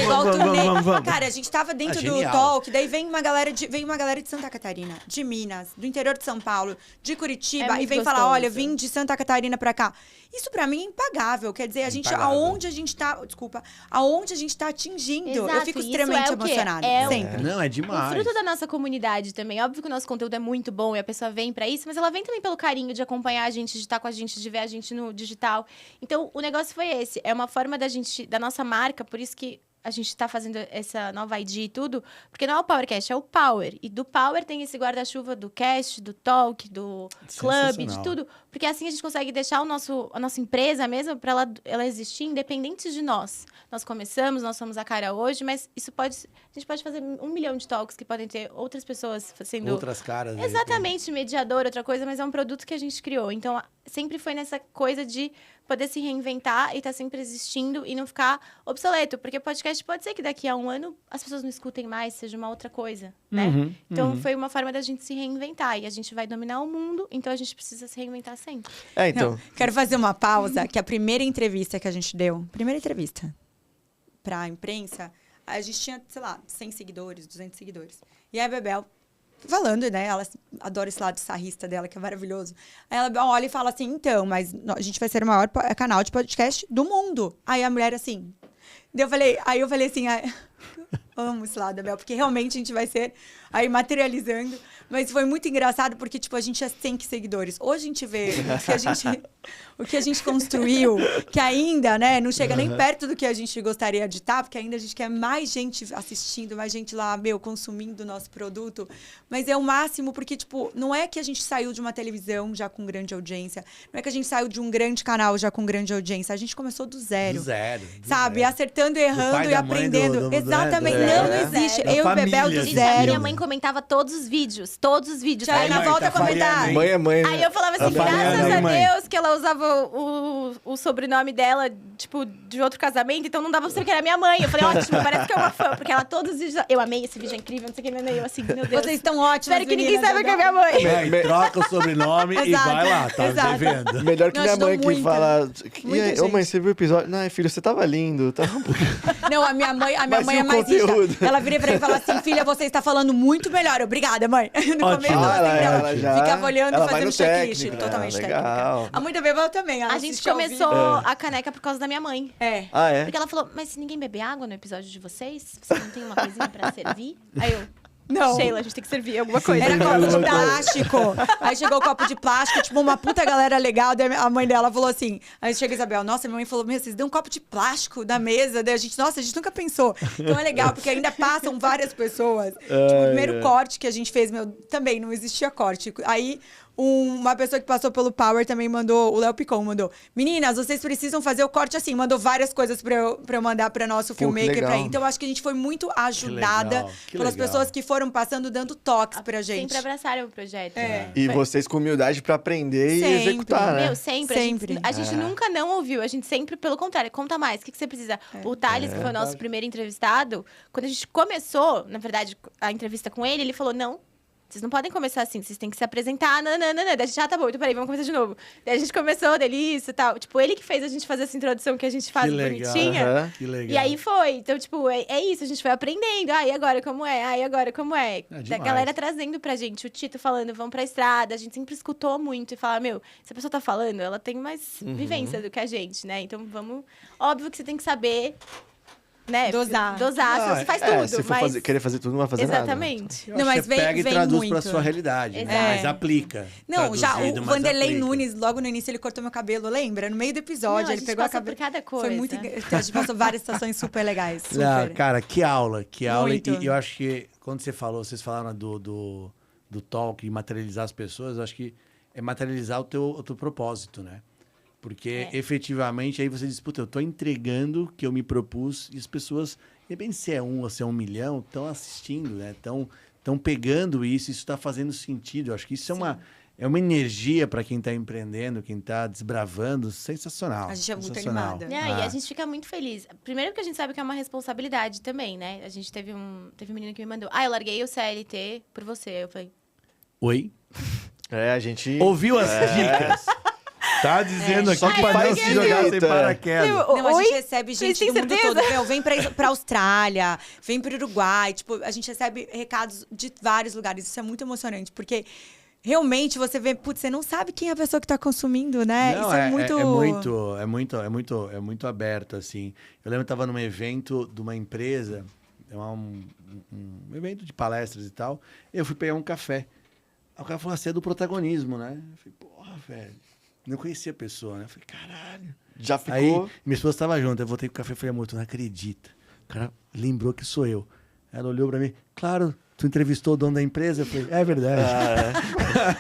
igual o turnê. Cara, a gente tava dentro do genial. talk, daí vem uma galera de Santa Catarina, de Minas, do interior de São Paulo, de Curitiba, e vem falar, olha, vim de Santa Catarina pra cá. Isso pra mim é impagável. Quer dizer, aonde a gente tá atingindo. Exato, eu fico extremamente emocionada. Sempre. Não, é demais. O fruto da nossa comunidade também. Óbvio que o nosso conteúdo é muito bom e a pessoa vem pra isso, mas ela vem também pelo carinho de acompanhar a gente, de estar com a gente, de ver a gente no digital. Então, o negócio foi esse. É uma forma da nossa marca, por isso que a gente tá fazendo essa nova ID e tudo, porque não é o Powercast, é o Power. E do Power tem esse guarda-chuva do cast, do talk, do club, de tudo. Porque assim a gente consegue deixar a nossa empresa mesmo para ela existir independente de nós. Nós começamos, nós somos a cara hoje, mas a gente pode fazer 1 milhão de talks que podem ter outras pessoas sendo... Outras caras. Exatamente, mediador, outra coisa, mas é um produto que a gente criou. Então, sempre foi nessa coisa de poder se reinventar e estar sempre existindo e não ficar obsoleto. Porque podcast pode ser que daqui a 1 ano as pessoas não escutem mais, seja uma outra coisa, né? Então, foi uma forma da gente se reinventar. E a gente vai dominar o mundo, então a gente precisa se reinventar sempre. Não, quero fazer uma pausa, que a primeira entrevista que a gente deu, pra imprensa, a gente tinha, sei lá, 100 seguidores, 200 seguidores. E a Bebel falando, né? Ela adora esse lado sarrista dela, que é maravilhoso. Aí ela olha e fala assim, então, mas a gente vai ser o maior canal de podcast do mundo. Aí a mulher assim... Aí eu falei assim... amo esse lado, Bel, porque realmente a gente vai ser aí materializando. Mas foi muito engraçado, porque, tipo, a gente tinha 100 seguidores. Hoje a gente vê o que a gente construiu, que ainda, né, não chega nem perto do que a gente gostaria de estar, porque ainda a gente quer mais gente assistindo, mais gente lá, consumindo o nosso produto. Mas é o máximo, porque, tipo, não é que a gente saiu de uma televisão já com grande audiência, não é que a gente saiu de um grande canal já com grande audiência, a gente começou do zero. Sabe? Acertando, errando e aprendendo. Exatamente. Não existe. Eu e o Bebel do zero. Minha mãe comentava todos os vídeos. Aí na volta a comentar. Mãe é mãe, né? Aí eu falava assim, graças a Deus que ela usava o sobrenome dela, tipo, de outro casamento, então não dava pra saber que era minha mãe. Eu falei, ótimo, parece que é uma fã, porque ela todos os vídeos... Eu amei esse vídeo, é incrível, não sei o que, eu assim, meu Deus. Vocês estão ótimos, espero que ninguém saiba que é minha mãe. Troca o sobrenome e vai lá, tá devendo. Melhor que minha mãe que fala... Ô mãe, você viu o episódio? Não, filho, você tava lindo. Não, a minha mãe é mais rica. Ela vira pra mim e fala assim, filha, você está falando muito melhor. Obrigada, mãe. No começo ela ficava olhando e fazendo checklist. Totalmente técnica. A mãe da Bebel também. A gente começou a caneca por causa da minha mãe. É. Porque ela falou, mas se ninguém beber água no episódio de vocês, você não tem uma coisinha pra servir? Aí eu... Não. Sheila, a gente tem que servir alguma coisa. Era copo de plástico. Aí chegou o copo de plástico, tipo, uma puta galera legal. Daí a mãe dela falou assim. Aí chega a Isabel, nossa, minha mãe falou: Meu, vocês dão um copo de plástico na mesa. Daí a gente, nossa, a gente nunca pensou. Então é legal, porque ainda passam várias pessoas. Tipo, o primeiro corte que a gente fez, também não existia corte. Aí. Uma pessoa que passou pelo Power também mandou, o Léo Picon mandou: Meninas, vocês precisam fazer o corte assim. Mandou várias coisas pra eu mandar pra nosso filmmaker. Então, eu acho que a gente foi muito ajudada pelas pessoas que foram passando, dando toques pra gente. Sempre abraçaram o projeto. E vocês com humildade pra aprender e executar, né? Meu, sempre. A gente nunca não ouviu. A gente sempre, pelo contrário, conta mais. O que você precisa? O Thales, que foi o nosso primeiro entrevistado, quando a gente começou, na verdade, a entrevista com ele, ele falou: Não. Vocês não podem começar assim, vocês têm que se apresentar, nananana. Daí a gente, tá bom, então peraí, vamos começar de novo. Daí a gente começou, dele isso e tal. Tipo, ele que fez a gente fazer essa introdução que a gente faz bonitinha. Que legal. E aí foi. Então, tipo, é isso, a gente foi aprendendo. E agora como é? Agora como é? Da galera trazendo pra gente, o Tito falando, vamos pra estrada. A gente sempre escutou muito e falava, meu, se a pessoa tá falando, ela tem mais vivência do que a gente, né? Então, vamos... Óbvio que você tem que saber... Né? Dosar, você faz tudo. Se for querer fazer tudo, não vai fazer Exatamente. nada. Não, mas você pega e traduz muito pra sua realidade, né? Mas aplica. Não, já traduzido, o mas Vanderlei aplica. Nunes, logo no início, ele cortou meu cabelo, lembra? No meio do episódio, Não, ele pegou a passou por cabelo. cada coisa. Foi muito. A gente passou várias situações super legais. Super. Ah, cara, que aula. Muito. E eu acho que quando vocês falaram do talk e materializar as pessoas, eu acho que é materializar o teu propósito, né? Porque efetivamente aí você diz, puta, eu tô entregando o que eu me propus e as pessoas, independente se é 1 ou se é 1 milhão, estão assistindo, né? Estão pegando isso está fazendo sentido. Eu acho que isso é uma energia para quem está empreendendo, quem está desbravando, sensacional. A gente é muito sensacional. animada. E a gente fica muito feliz. Primeiro porque a gente sabe que é uma responsabilidade também, né? A gente teve um menino que me mandou, eu larguei o CLT por você. Eu falei... Oi? A gente... Ouviu as dicas? Tá dizendo aqui que para não se jogar sem paraquedas. Não, a gente recebe gente do mundo certeza? todo. Meu, vem pra Austrália, vem pro Uruguai. Tipo, a gente recebe recados de vários lugares. Isso é muito emocionante, porque realmente você vê, putz, você não sabe quem é a pessoa que tá consumindo, né? Não, isso é muito aberto, assim. Eu lembro que eu tava num evento de uma empresa, um evento de palestras e tal, e eu fui pegar um café. Aí o cara falou assim, é do protagonismo, né? Eu falei, porra, velho. Não conhecia a pessoa, né? Eu falei, caralho. Já ficou... Aí, minha esposa estava junto, eu voltei com o café e falei, amor, tu não acredita. O cara lembrou que sou eu. Ela olhou pra mim, claro, tu entrevistou o dono da empresa? Eu falei, é verdade.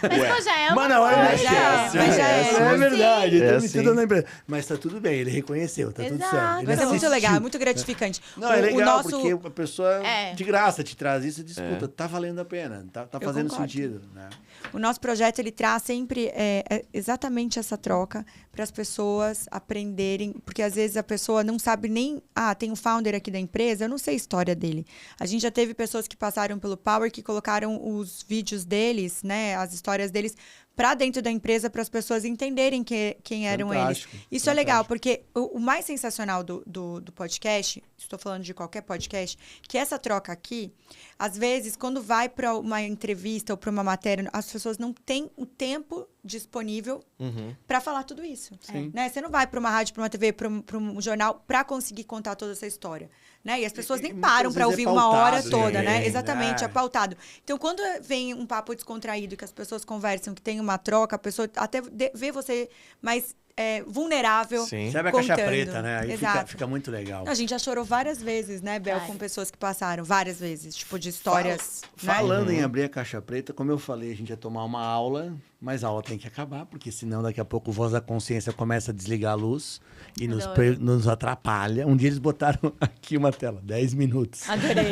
Mas pô, já é uma É verdade, É entrevistei o dono da empresa. Mas tá tudo bem, ele reconheceu, tá tudo certo. Ele Mas é muito assistiu. legal, é muito gratificante. Não, é legal, porque a pessoa de graça te traz isso e diz, puta, tá valendo a pena, tá fazendo sentido, né? O nosso projeto, ele traz sempre exatamente essa troca para as pessoas aprenderem, porque às vezes a pessoa não sabe nem, tem um founder aqui da empresa, eu não sei a história dele. A gente já teve pessoas que passaram pelo Power, que colocaram os vídeos deles, né, as histórias deles, para dentro da empresa, para as pessoas entenderem quem eram eles. Isso é legal, porque o mais sensacional do podcast, estou falando de qualquer podcast, que essa troca aqui, às vezes, quando vai para uma entrevista ou para uma matéria, as pessoas não têm o tempo disponível para falar tudo isso. Né? Você não vai para uma rádio, para uma TV, para um jornal para conseguir contar toda essa história. Né? E as pessoas nem param para ouvir uma hora toda, né? Exatamente, é pautado. Então, quando vem um papo descontraído, que as pessoas conversam, que tem uma troca, a pessoa até vê você mais vulnerável. Sim. Sabe a contando. caixa preta, né? Aí Exato. fica muito legal. A gente já chorou várias vezes, né, Bel, com pessoas que passaram. Várias vezes, tipo, de histórias. Falando em abrir a caixa preta, como eu falei, a gente ia tomar uma aula, mas a aula tem que acabar, porque senão daqui a pouco o Voz da Consciência começa a desligar a luz e nos atrapalha. Um dia eles botaram aqui uma tela, 10 minutos. Adorei.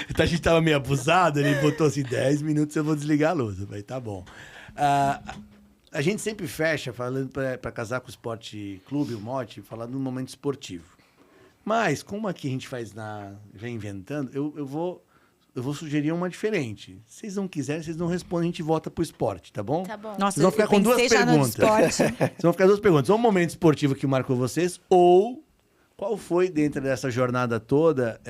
Então a gente tava meio abusado, ele botou assim, 10 minutos eu vou desligar a luz. Eu falei, tá bom. A gente sempre fecha, falando para casar com o Esporte Clube, o mote, falando no momento esportivo. Mas, como aqui a gente faz reinventando, eu vou sugerir uma diferente. Se vocês não quiserem, vocês não respondem, a gente volta pro esporte, tá bom? Tá bom. Nossa, Vocês vão ficar com duas perguntas. Vocês vão ficar com duas perguntas. Ou um momento esportivo que marcou vocês, ou qual foi, dentro dessa jornada toda,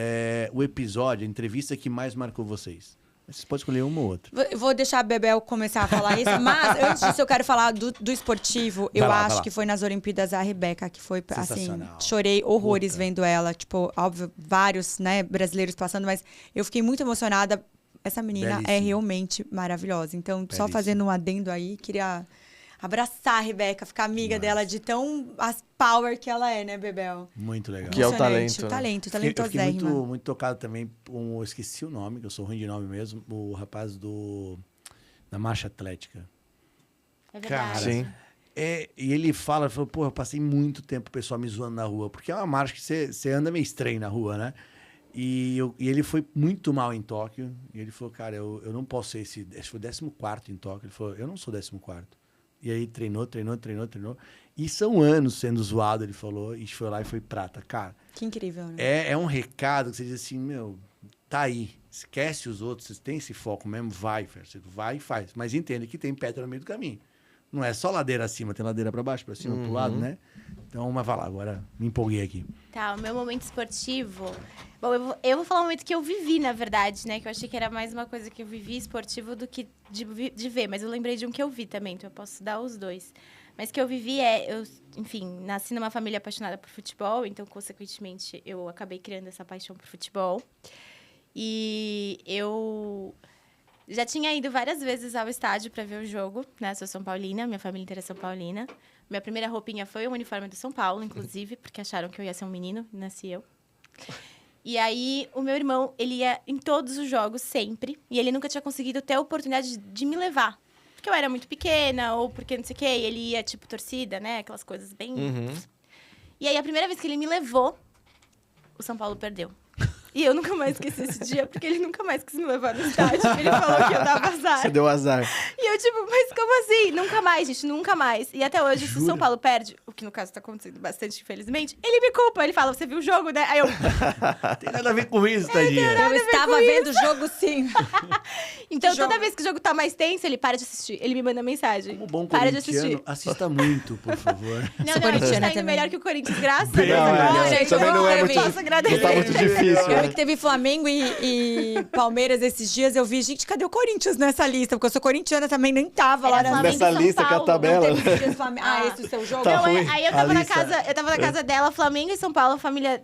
o episódio, a entrevista que mais marcou vocês? Você pode escolher uma ou outra. Vou deixar a Bebel começar a falar isso, mas antes disso eu quero falar do esportivo. Eu Vai acho lá. que foi nas Olimpíadas a Rebeca, que foi assim, Sensacional. chorei horrores Puta. vendo ela. Tipo, óbvio, vários, né, brasileiros passando, mas eu fiquei muito emocionada. Essa menina é Belíssima. realmente maravilhosa. Então, só Belíssima. fazendo um adendo aí, queria abraçar a Rebeca, ficar amiga dela de tão as power que ela é, né, Bebel? Muito legal. Que é o Emocionante, talento, né? talento, Eu fiquei muito, talentosérrima. muito tocado também com... Eu esqueci o nome, que eu sou ruim de nome mesmo. O rapaz da marcha atlética. É verdade. Sim. E ele falou, pô, eu passei muito tempo o pessoal me zoando na rua. Porque é uma marcha que você anda meio estranho na rua, né? E ele foi muito mal em Tóquio. E ele falou, cara, eu não posso ser esse... Acho que foi 14º em Tóquio. Ele falou, eu não sou 14º. E aí treinou. E são anos sendo zoado, ele falou. E foi lá e foi prata. Cara, Que incrível, né? é um recado que você diz assim, meu, tá aí. Esquece os outros, você tem esse foco mesmo, vai, Fer, você vai e faz. Mas entenda que tem pedra no meio do caminho. Não é só ladeira acima, tem ladeira para baixo, para cima, pro lado, né? Então, mas vai lá, agora me empolguei aqui. Tá, o meu momento esportivo... Bom, eu vou falar um momento que eu vivi, na verdade, né? Que eu achei que era mais uma coisa que eu vivi esportivo do que de ver. Mas eu lembrei de um que eu vi também, então eu posso dar os dois. Mas que eu vivi enfim, nasci numa família apaixonada por futebol. Então, consequentemente, eu acabei criando essa paixão por futebol. E eu... já tinha ido várias vezes ao estádio para ver o jogo, né? Sou São Paulina, minha família inteira é São Paulina. Minha primeira roupinha foi o uniforme do São Paulo, inclusive, porque acharam que eu ia ser um menino, e nasci eu. E aí, o meu irmão, ele ia em todos os jogos, sempre. E ele nunca tinha conseguido ter a oportunidade de me levar. Porque eu era muito pequena, ou porque não sei o quê. E ele ia, tipo, torcida, né? Aquelas coisas bem... E aí, a primeira vez que ele me levou, o São Paulo perdeu. E eu nunca mais esqueci esse dia, porque ele nunca mais quis me levar no estádio. Ele falou que eu dava azar. Você deu azar. E eu, tipo, mas como assim? Nunca mais, gente, nunca mais. E até hoje, se o São Paulo perde, o que no caso tá acontecendo bastante, infelizmente, ele me culpa. Ele fala, você viu o jogo, né? Aí eu... Tem nada a ver com isso, tadinha. Eu estava vendo o jogo, sim. Então, jogo? toda vez que o jogo tá mais tenso, ele para de assistir. Ele me manda mensagem. Como bom para de assistir. corintiano, assista muito, por favor. Não, Sou não, a gente corintiana tá indo também. melhor que o Corinthians, graças a Bem, Deus. Não, Agora, gente, também não é eu muito, posso agradecer. não tá muito difícil, Eu vi né? que teve Flamengo e Palmeiras esses dias. Eu vi, gente, cadê o Corinthians nessa lista? Porque eu sou corintiana também, nem tava lá Era na Flamengo Nessa e São lista que é a Paulo. tabela. Não teve esses dias Flamengo. Ah, esse é o seu jogo? Tá Não, ruim. aí eu A tava na lista. casa dela, Flamengo e São Paulo, a família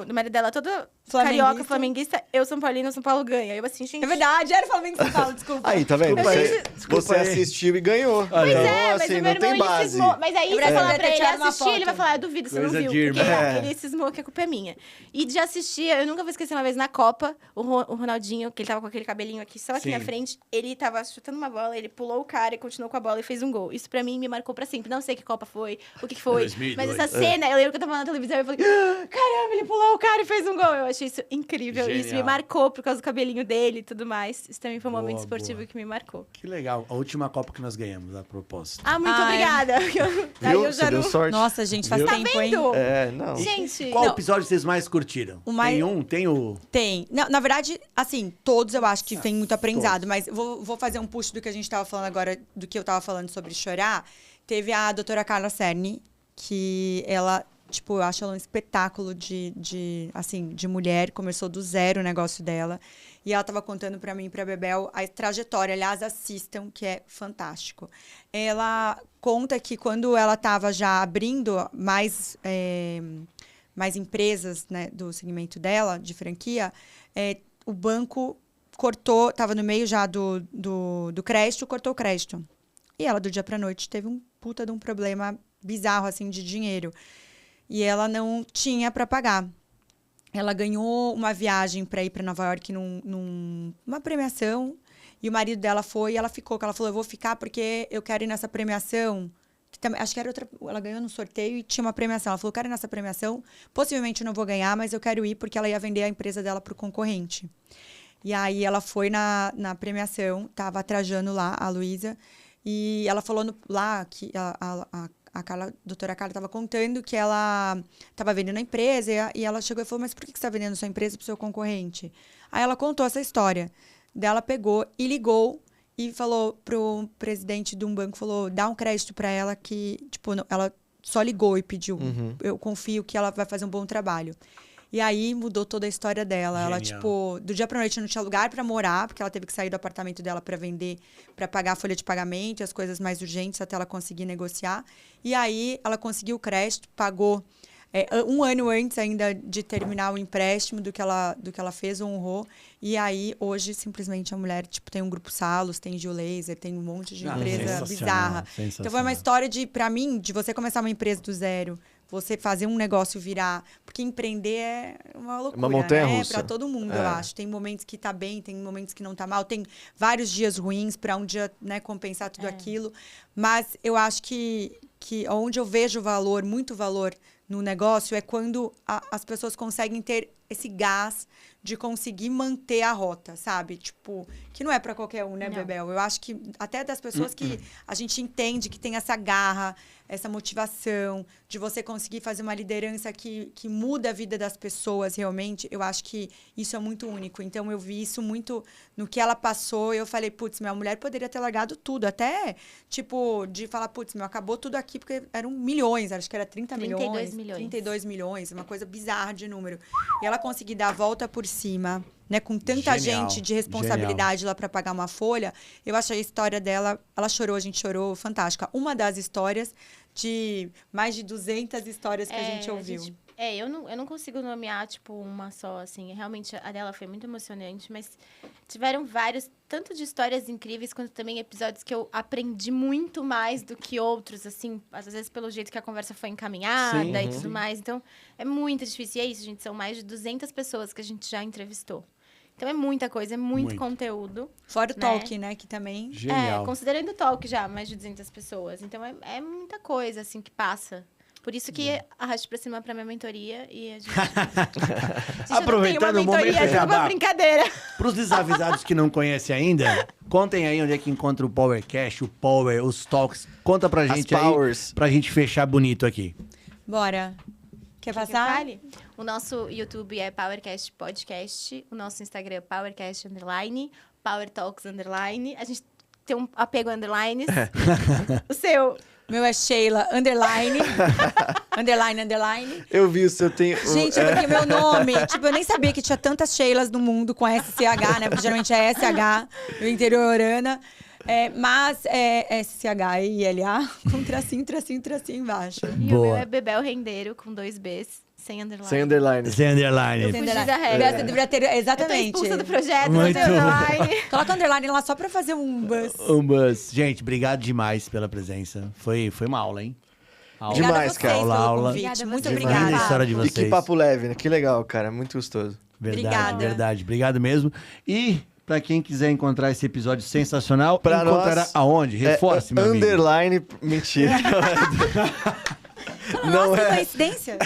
do marido dela toda Flamenguista. carioca, flamenguista. Eu, São Paulino, São Paulo ganha. Eu assim, gente... É verdade, era Flamengo e São Paulo, desculpa. Aí, tá vendo? Desculpa aí. Você Desculpa aí. assistiu e ganhou. Pois então, É, mas assim, o meu não irmão, tem ele base. cismou. Mas aí, Eu você falar preciso pra ele tirar uma assistir, foto. ele vai falar, eu duvido, você Coisa não viu. de Porque irmão. ele cismou que a culpa é minha. E de assistir, eu nunca vou esquecer uma vez na Copa, o Ronaldinho, que ele tava com aquele cabelinho aqui, só aqui Sim. na frente, ele tava chutando uma bola, ele pulou o cara e continuou com a bola e fez um gol. Isso pra mim me marcou pra sempre. Não sei que Copa foi, o que foi. 2002. Mas essa cena, eu lembro que eu tava na televisão e eu falei, "Ah, caramba, ele pulou o cara e fez um gol." Eu achei isso incrível. Genial. Isso me marcou por causa do cabelinho dele e tudo mais. Isso também foi um Boa, momento esportivo boa. que me marcou. Que legal. A última Copa que nós ganhamos, a propósito. Ah, muito Ai. obrigada. Aí Viu? eu Você já deu não... sorte. Nossa, gente, faz Viu? tempo, Tá hein? vendo? É, não. Gente, Qual não. episódio vocês mais curtiram? O mais- Tem um? Tem o... Tem. Na verdade, assim, todos eu acho que tem muito aprendizado, mas vou fazer um push do que a gente tava falando agora, do que eu tava falando sobre chorar. Teve a doutora Carla Cerny, que ela, tipo, eu acho ela um espetáculo de mulher, começou do zero o negócio dela. E ela tava contando pra mim e pra Bebel a trajetória, aliás, assistam, que é fantástico. Ela conta que quando ela tava já abrindo mais empresas, né, do segmento dela, de franquia, o banco cortou, estava no meio já do crédito, cortou o crédito. E ela, do dia para noite, teve um puta de um problema bizarro, assim, de dinheiro. E ela não tinha para pagar. Ela ganhou uma viagem para ir para Nova York numa premiação. E o marido dela foi e ela ficou. Ela falou, eu vou ficar porque eu quero ir nessa premiação. Que também, acho que era outra... Ela ganhou no sorteio e tinha uma premiação. Ela falou, eu quero ir nessa premiação. Possivelmente eu não vou ganhar, mas eu quero ir porque ela ia vender a empresa dela para o concorrente. E aí ela foi na premiação, tava trajando lá, a Luísa. E ela falou lá que a doutora Carla estava contando que ela estava vendendo a empresa e ela chegou e falou, mas por que você está vendendo sua empresa para o seu concorrente? Aí ela contou essa história. Daí ela pegou e ligou e falou pro presidente de um banco, falou, dá um crédito para ela que, tipo, ela só ligou e pediu. Eu confio que ela vai fazer um bom trabalho. E aí mudou toda a história dela. Ela, Genial. tipo, do dia pra noite não tinha lugar pra morar, porque ela teve que sair do apartamento dela pra vender, pra pagar a folha de pagamento e as coisas mais urgentes até ela conseguir negociar. E aí ela conseguiu o crédito, pagou 1 ano antes ainda de terminar o empréstimo do que ela fez, honrou. E aí, hoje, simplesmente, a mulher tipo, tem um grupo Salos, tem Gil Laser, tem um monte de empresa bizarra. Então, foi uma história pra mim, de você começar uma empresa do zero, você fazer um negócio virar. Porque empreender é uma loucura, Uma montanha-russa. Pra todo mundo, eu acho. Tem momentos que tá bem, tem momentos que não tá mal. Tem vários dias ruins pra um dia, né, compensar tudo aquilo. Mas eu acho que onde eu vejo valor, muito valor no negócio, é quando as pessoas conseguem ter esse gás de conseguir manter a rota, sabe? Tipo, que não é pra qualquer um, né, Bebel? Eu acho que até das pessoas que a gente entende que tem essa garra, essa motivação de você conseguir fazer uma liderança que muda a vida das pessoas realmente, eu acho que isso é muito único. Então, eu vi isso muito no que ela passou e eu falei, putz, minha mulher poderia ter largado tudo. Até, tipo, de falar, putz, acabou tudo aqui, porque eram milhões, acho que era 32 milhões. 32 milhões, uma coisa bizarra de número. E ela conseguir dar a volta por cima, né, com tanta Genial, gente de responsabilidade lá para pagar uma folha, eu achei a história dela, ela chorou, a gente chorou, fantástica. Uma das histórias de mais de 200 histórias que a gente ouviu. Eu não consigo nomear, tipo, uma só, assim. Realmente, a dela foi muito emocionante, mas tiveram vários, tanto de histórias incríveis, quanto também episódios que eu aprendi muito mais do que outros, assim, às vezes pelo jeito que a conversa foi encaminhada e tudo mais. Então, é muito difícil. E é isso, gente, são mais de 200 pessoas que a gente já entrevistou. Então, é muita coisa, é muito conteúdo. Fora o talk, né, que também... Genial. Considerando o talk já, mais de 200 pessoas. Então, é muita coisa, assim, que passa. Por isso que arraste pra cima pra minha mentoria e a gente... Aproveitando o momento é jabá. uma brincadeira. Para os desavisados que não conhecem ainda, contem aí onde é que encontra o Powercast, o Power, os Talks. Conta pra gente aí, powers. pra gente fechar bonito aqui. Bora. Quer Que eu passar? fale? O nosso YouTube é Powercast Podcast. O nosso Instagram é Powercast _, Power Talks _. A gente tem um apego a underlines. O seu... Meu é Sheila, underline. underline. Eu vi o seu, tem... Gente, é porque meu nome... Tipo, eu nem sabia que tinha tantas Sheilas no mundo com SCH, né? Porque geralmente é SH, no interiorana. Mas é SCH e ILA com tracinho embaixo. E o Boa. meu é Bebel Rendeiro, com 2 Bs, sem underline. Sem underline. Sem underline. Fugi da regra. Você deveria ter... Eu tô Exatamente. expulsa do projeto, Muito não tem underline. Coloca underline lá só pra fazer um buzz. Buzz. Gente, obrigado demais pela presença. Foi uma aula, hein? Aula. Demais, Obrigada a vocês cara. pelo Aula. convite. Obrigada a Muito vocês. Linda a obrigada. história de E vocês. que papo leve, né? Que legal, cara. Muito gostoso. Verdade, Obrigada. verdade. Obrigado mesmo. E pra quem quiser encontrar esse episódio sensacional, Pra encontrará nós, aonde? Reforce, meu amigo. Underline... Mentira. Nossa, que coincidência.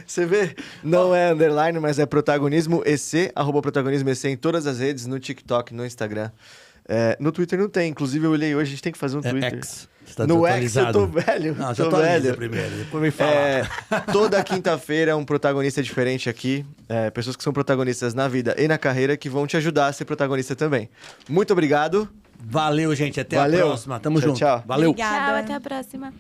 Você vê? Não é underline, mas é protagonismo EC, @protagonismo EC em todas as redes, no TikTok, no Instagram. No Twitter não tem, inclusive eu olhei hoje, a gente tem que fazer um Twitter. X. Você tá No X eu desatualizado. tô velho. Não, você tô atualiza velho. primeiro, depois vem falar. Toda quinta-feira um protagonista diferente aqui. Pessoas que são protagonistas na vida e na carreira que vão te ajudar a ser protagonista também. Muito obrigado. Valeu, gente. Até Valeu. a próxima. Tamo Tchau, junto. tchau. Valeu. Obrigada. Tchau, até a próxima.